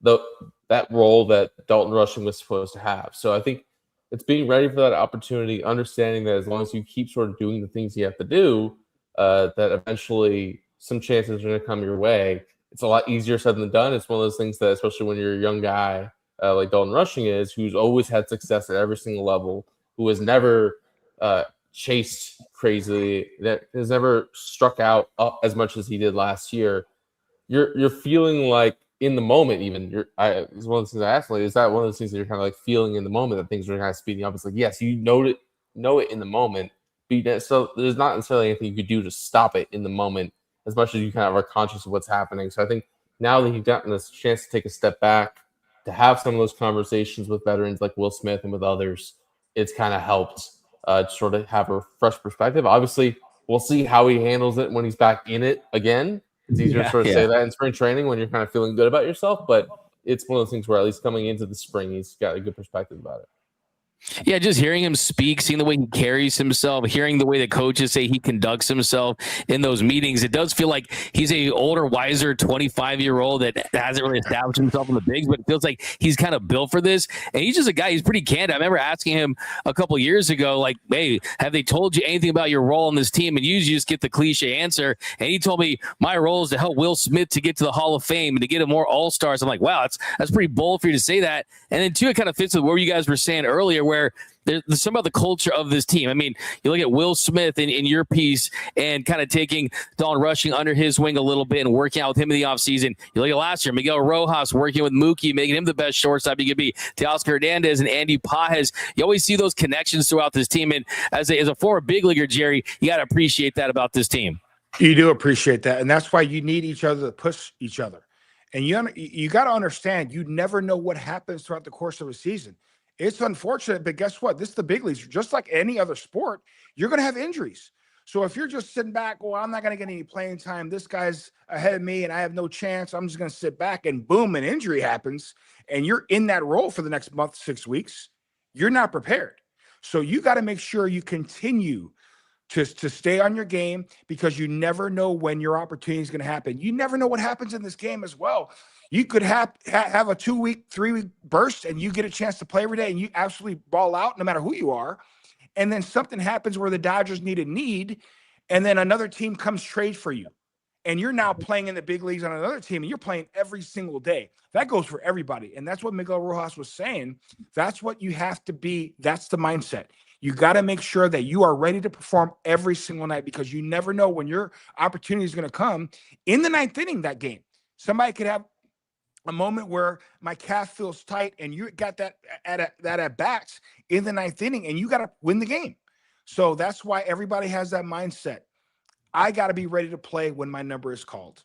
that role that Dalton Rushing was supposed to have. So I think it's being ready for that opportunity, understanding that as long as you keep sort of doing the things you have to do, that eventually some chances are going to come your way. It's a lot easier said than done. It's one of those things that, especially when you're a young guy like Dalton Rushing is, who's always had success at every single level, who has never chased crazily, that has never struck out up as much as he did last year. You're feeling like in the moment, even it's one of the things I asked, like, is that one of those things that you're kind of like feeling in the moment that things are kind of speeding up? It's like, yes, you know it in the moment, but so there's not necessarily anything you could do to stop it in the moment as much as you kind of are conscious of what's happening. So I think now that you've gotten this chance to take a step back, to have some of those conversations with veterans like Will Smith and with others, it's kind of helped sort of have a fresh perspective. Obviously, we'll see how he handles it when he's back in it again. It's easier to sort of say that in spring training when you're kind of feeling good about yourself, but it's one of those things where at least coming into the spring, he's got a good perspective about it. Yeah, just hearing him speak, seeing the way he carries himself, hearing the way the coaches say he conducts himself in those meetings, it does feel like he's a older, wiser 25-year-old that hasn't really established himself in the bigs, but it feels like he's kind of built for this. And he's just a guy, he's pretty candid. I remember asking him a couple of years ago, like, hey, have they told you anything about your role in this team? And usually you just get the cliche answer. And he told me, my role is to help Will Smith to get to the Hall of Fame and to get him more All-Stars. I'm like, wow, that's pretty bold for you to say that. And then, too, it kind of fits with what you guys were saying earlier, where there's some of the culture of this team. I mean, you look at Will Smith in your piece and kind of taking Dalton Rushing under his wing a little bit and working out with him in the offseason. You look at last year, Miguel Rojas working with Mookie, making him the best shortstop he could be. Teoscar Hernandez and Andy Pages. You always see those connections throughout this team. And as a former big leaguer, Jerry, you got to appreciate that about this team. You do appreciate that. And that's why you need each other to push each other. And you got to understand, you never know what happens throughout the course of a season. It's unfortunate, but guess what? This is the big leagues. Just like any other sport, you're going to have injuries. So if you're just sitting back, well, I'm not going to get any playing time. This guy's ahead of me and I have no chance. I'm just going to sit back, and boom, an injury happens. And you're in that role for the next month, 6 weeks. You're not prepared. So you got to make sure you continue to stay on your game, because you never know when your opportunity is going to happen. You never know what happens in this game as well. You could have a 2-week, 3-week burst and you get a chance to play every day and you absolutely ball out no matter who you are. And then something happens where the Dodgers need a need, and then another team comes trade for you. And you're now playing in the big leagues on another team, and you're playing every single day. That goes for everybody. And that's what Miguel Rojas was saying. That's what you have to be. That's the mindset. You got to make sure that you are ready to perform every single night, because you never know when your opportunity is going to come in the ninth inning. That game, somebody could have a moment where my calf feels tight, and you got that at bats in the ninth inning, and you got to win the game. So that's why everybody has that mindset. I got to be ready to play when my number is called.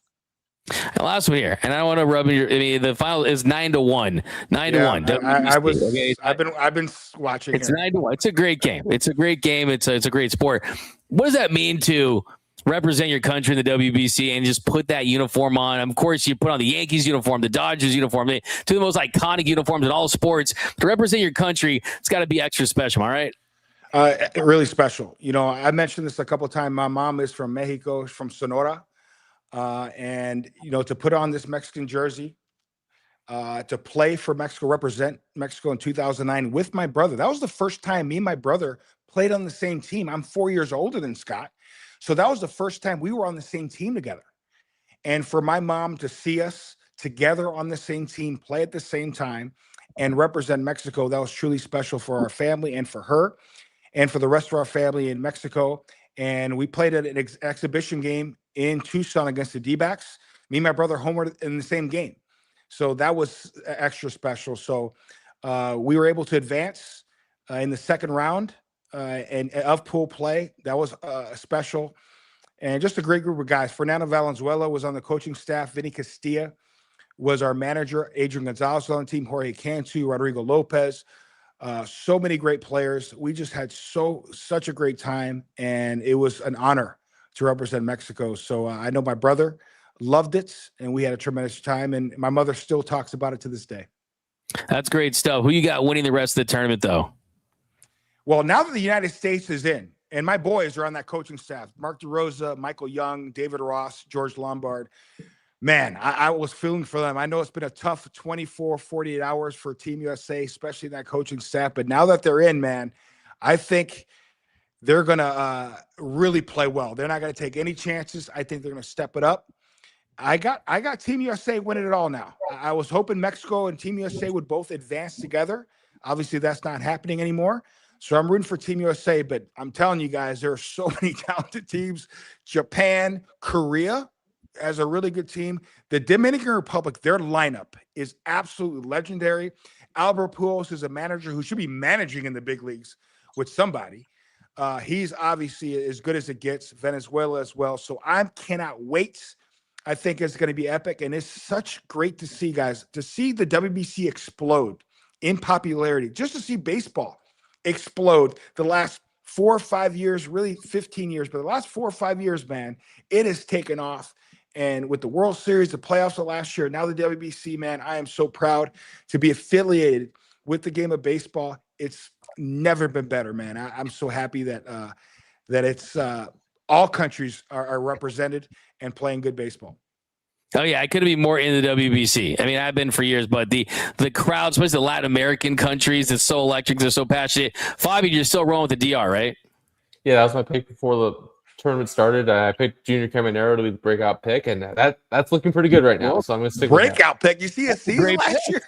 And last one here, and I don't want to rub in your. I mean, the final is 9-1. 9-1. I've been watching. It's 9-1. It's a great game. It's a great game. It's a great sport. What does that mean to represent your country in the WBC and just put that uniform on? Of course, you put on the Yankees uniform, the Dodgers uniform, two of the most iconic uniforms in all sports. To represent your country, it's got to be extra special. All right. Really special. You know, I mentioned this a couple of times. My mom is from Mexico, from Sonora. And, you know, to put on this Mexican jersey, to play for Mexico, represent Mexico in 2009 with my brother. That was the first time me and my brother played on the same team. I'm 4 years older than Scott. So that was the first time we were on the same team together. And for my mom to see us together on the same team, play at the same time, and represent Mexico, that was truly special for our family and for her and for the rest of our family in Mexico. And we played at an exhibition game in Tucson against the D-backs. Me and my brother homered in the same game. So that was extra special. So we were able to advance in the second round and of pool play. That was special. And just a great group of guys. Fernando Valenzuela was on the coaching staff. Vinny Castilla was our manager. Adrian Gonzalez was on the team. Jorge Cantu, Rodrigo Lopez. So many great players. We just had such a great time, and it was an honor to represent Mexico. So I know my brother Loved it, and we had a tremendous time. And my mother still talks about it to this day. That's great stuff. Who you got winning the rest of the tournament, though? Well, now that the United States is in, and my boys are on that coaching staff, Mark DeRosa, Michael Young, David Ross, George Lombard, man, I was feeling for them. I know it's been a tough 24, 48 hours for Team USA, especially that coaching staff. But now that they're in, man, I think they're going to really play well. They're not going to take any chances. I think they're going to step it up. I got Team USA winning it all now. I was hoping Mexico and Team USA would both advance together. Obviously, that's not happening anymore. So I'm rooting for Team USA, but I'm telling you guys, there are so many talented teams. Japan, Korea has a really good team. The Dominican Republic, their lineup is absolutely legendary. Albert Pujols is a manager who should be managing in the big leagues with somebody. He's obviously as good as it gets. Venezuela as well. So I cannot wait. I think it's going to be epic. And it's such great to see, guys, to see the WBC explode in popularity, just to see baseball explode the last 4 or 5 years, really 15 years, but the last 4 or 5 years, man, it has taken off. And with the World Series, the playoffs of last year, now the WBC, man, I am so proud to be affiliated with the game of baseball. It's never been better, man. I'm so happy that it's all countries are represented and playing good baseball. Oh, yeah, I couldn't be more into the WBC. I mean, I've been for years, but the crowd, especially the Latin American countries, it's so electric. They're so passionate. Fabi, you're still rolling with the DR, right? Yeah, that was my pick before the tournament started. I picked Junior Caminero to be the breakout pick, and that's looking pretty good right now. So I'm going to stick with that. Breakout pick. You see a season last year?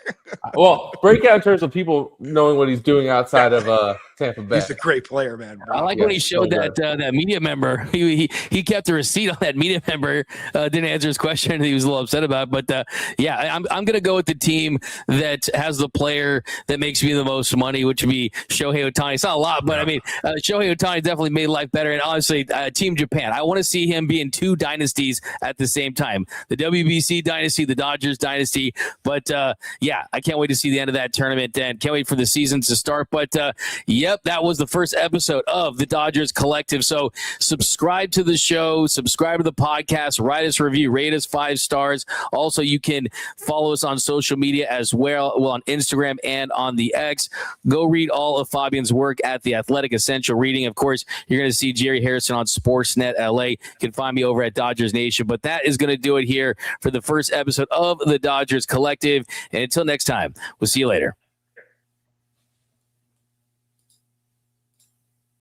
Well, breakout in terms of people knowing what he's doing outside of Tampa Bay. He's a great player, man. I like when he showed that media member. He kept a receipt on that media member. Didn't answer his question. He was a little upset about it. But yeah, I'm going to go with the team that has the player that makes me the most money, which would be Shohei Ohtani. It's not a lot, but I mean, Shohei Ohtani definitely made life better. And honestly, Team Japan, I want to see him be in 2 dynasties at the same time. The WBC dynasty, the Dodgers dynasty. But yeah, I can't wait to see the end of that tournament and can't wait for the season to start. But yep, that was the first episode of the Dodgers Collective. So subscribe to the show, subscribe to the podcast, write us a review, rate us 5 stars. Also, you can follow us on social media as well on Instagram and on the X. Go read all of Fabian's work at the Athletic Essential Reading. Of course, you're going to see Jerry Hairston on Sportsnet LA. You can find me over at Dodgers Nation. But that is going to do it here for the first episode of the Dodgers Collective. And until next time, we'll see you later.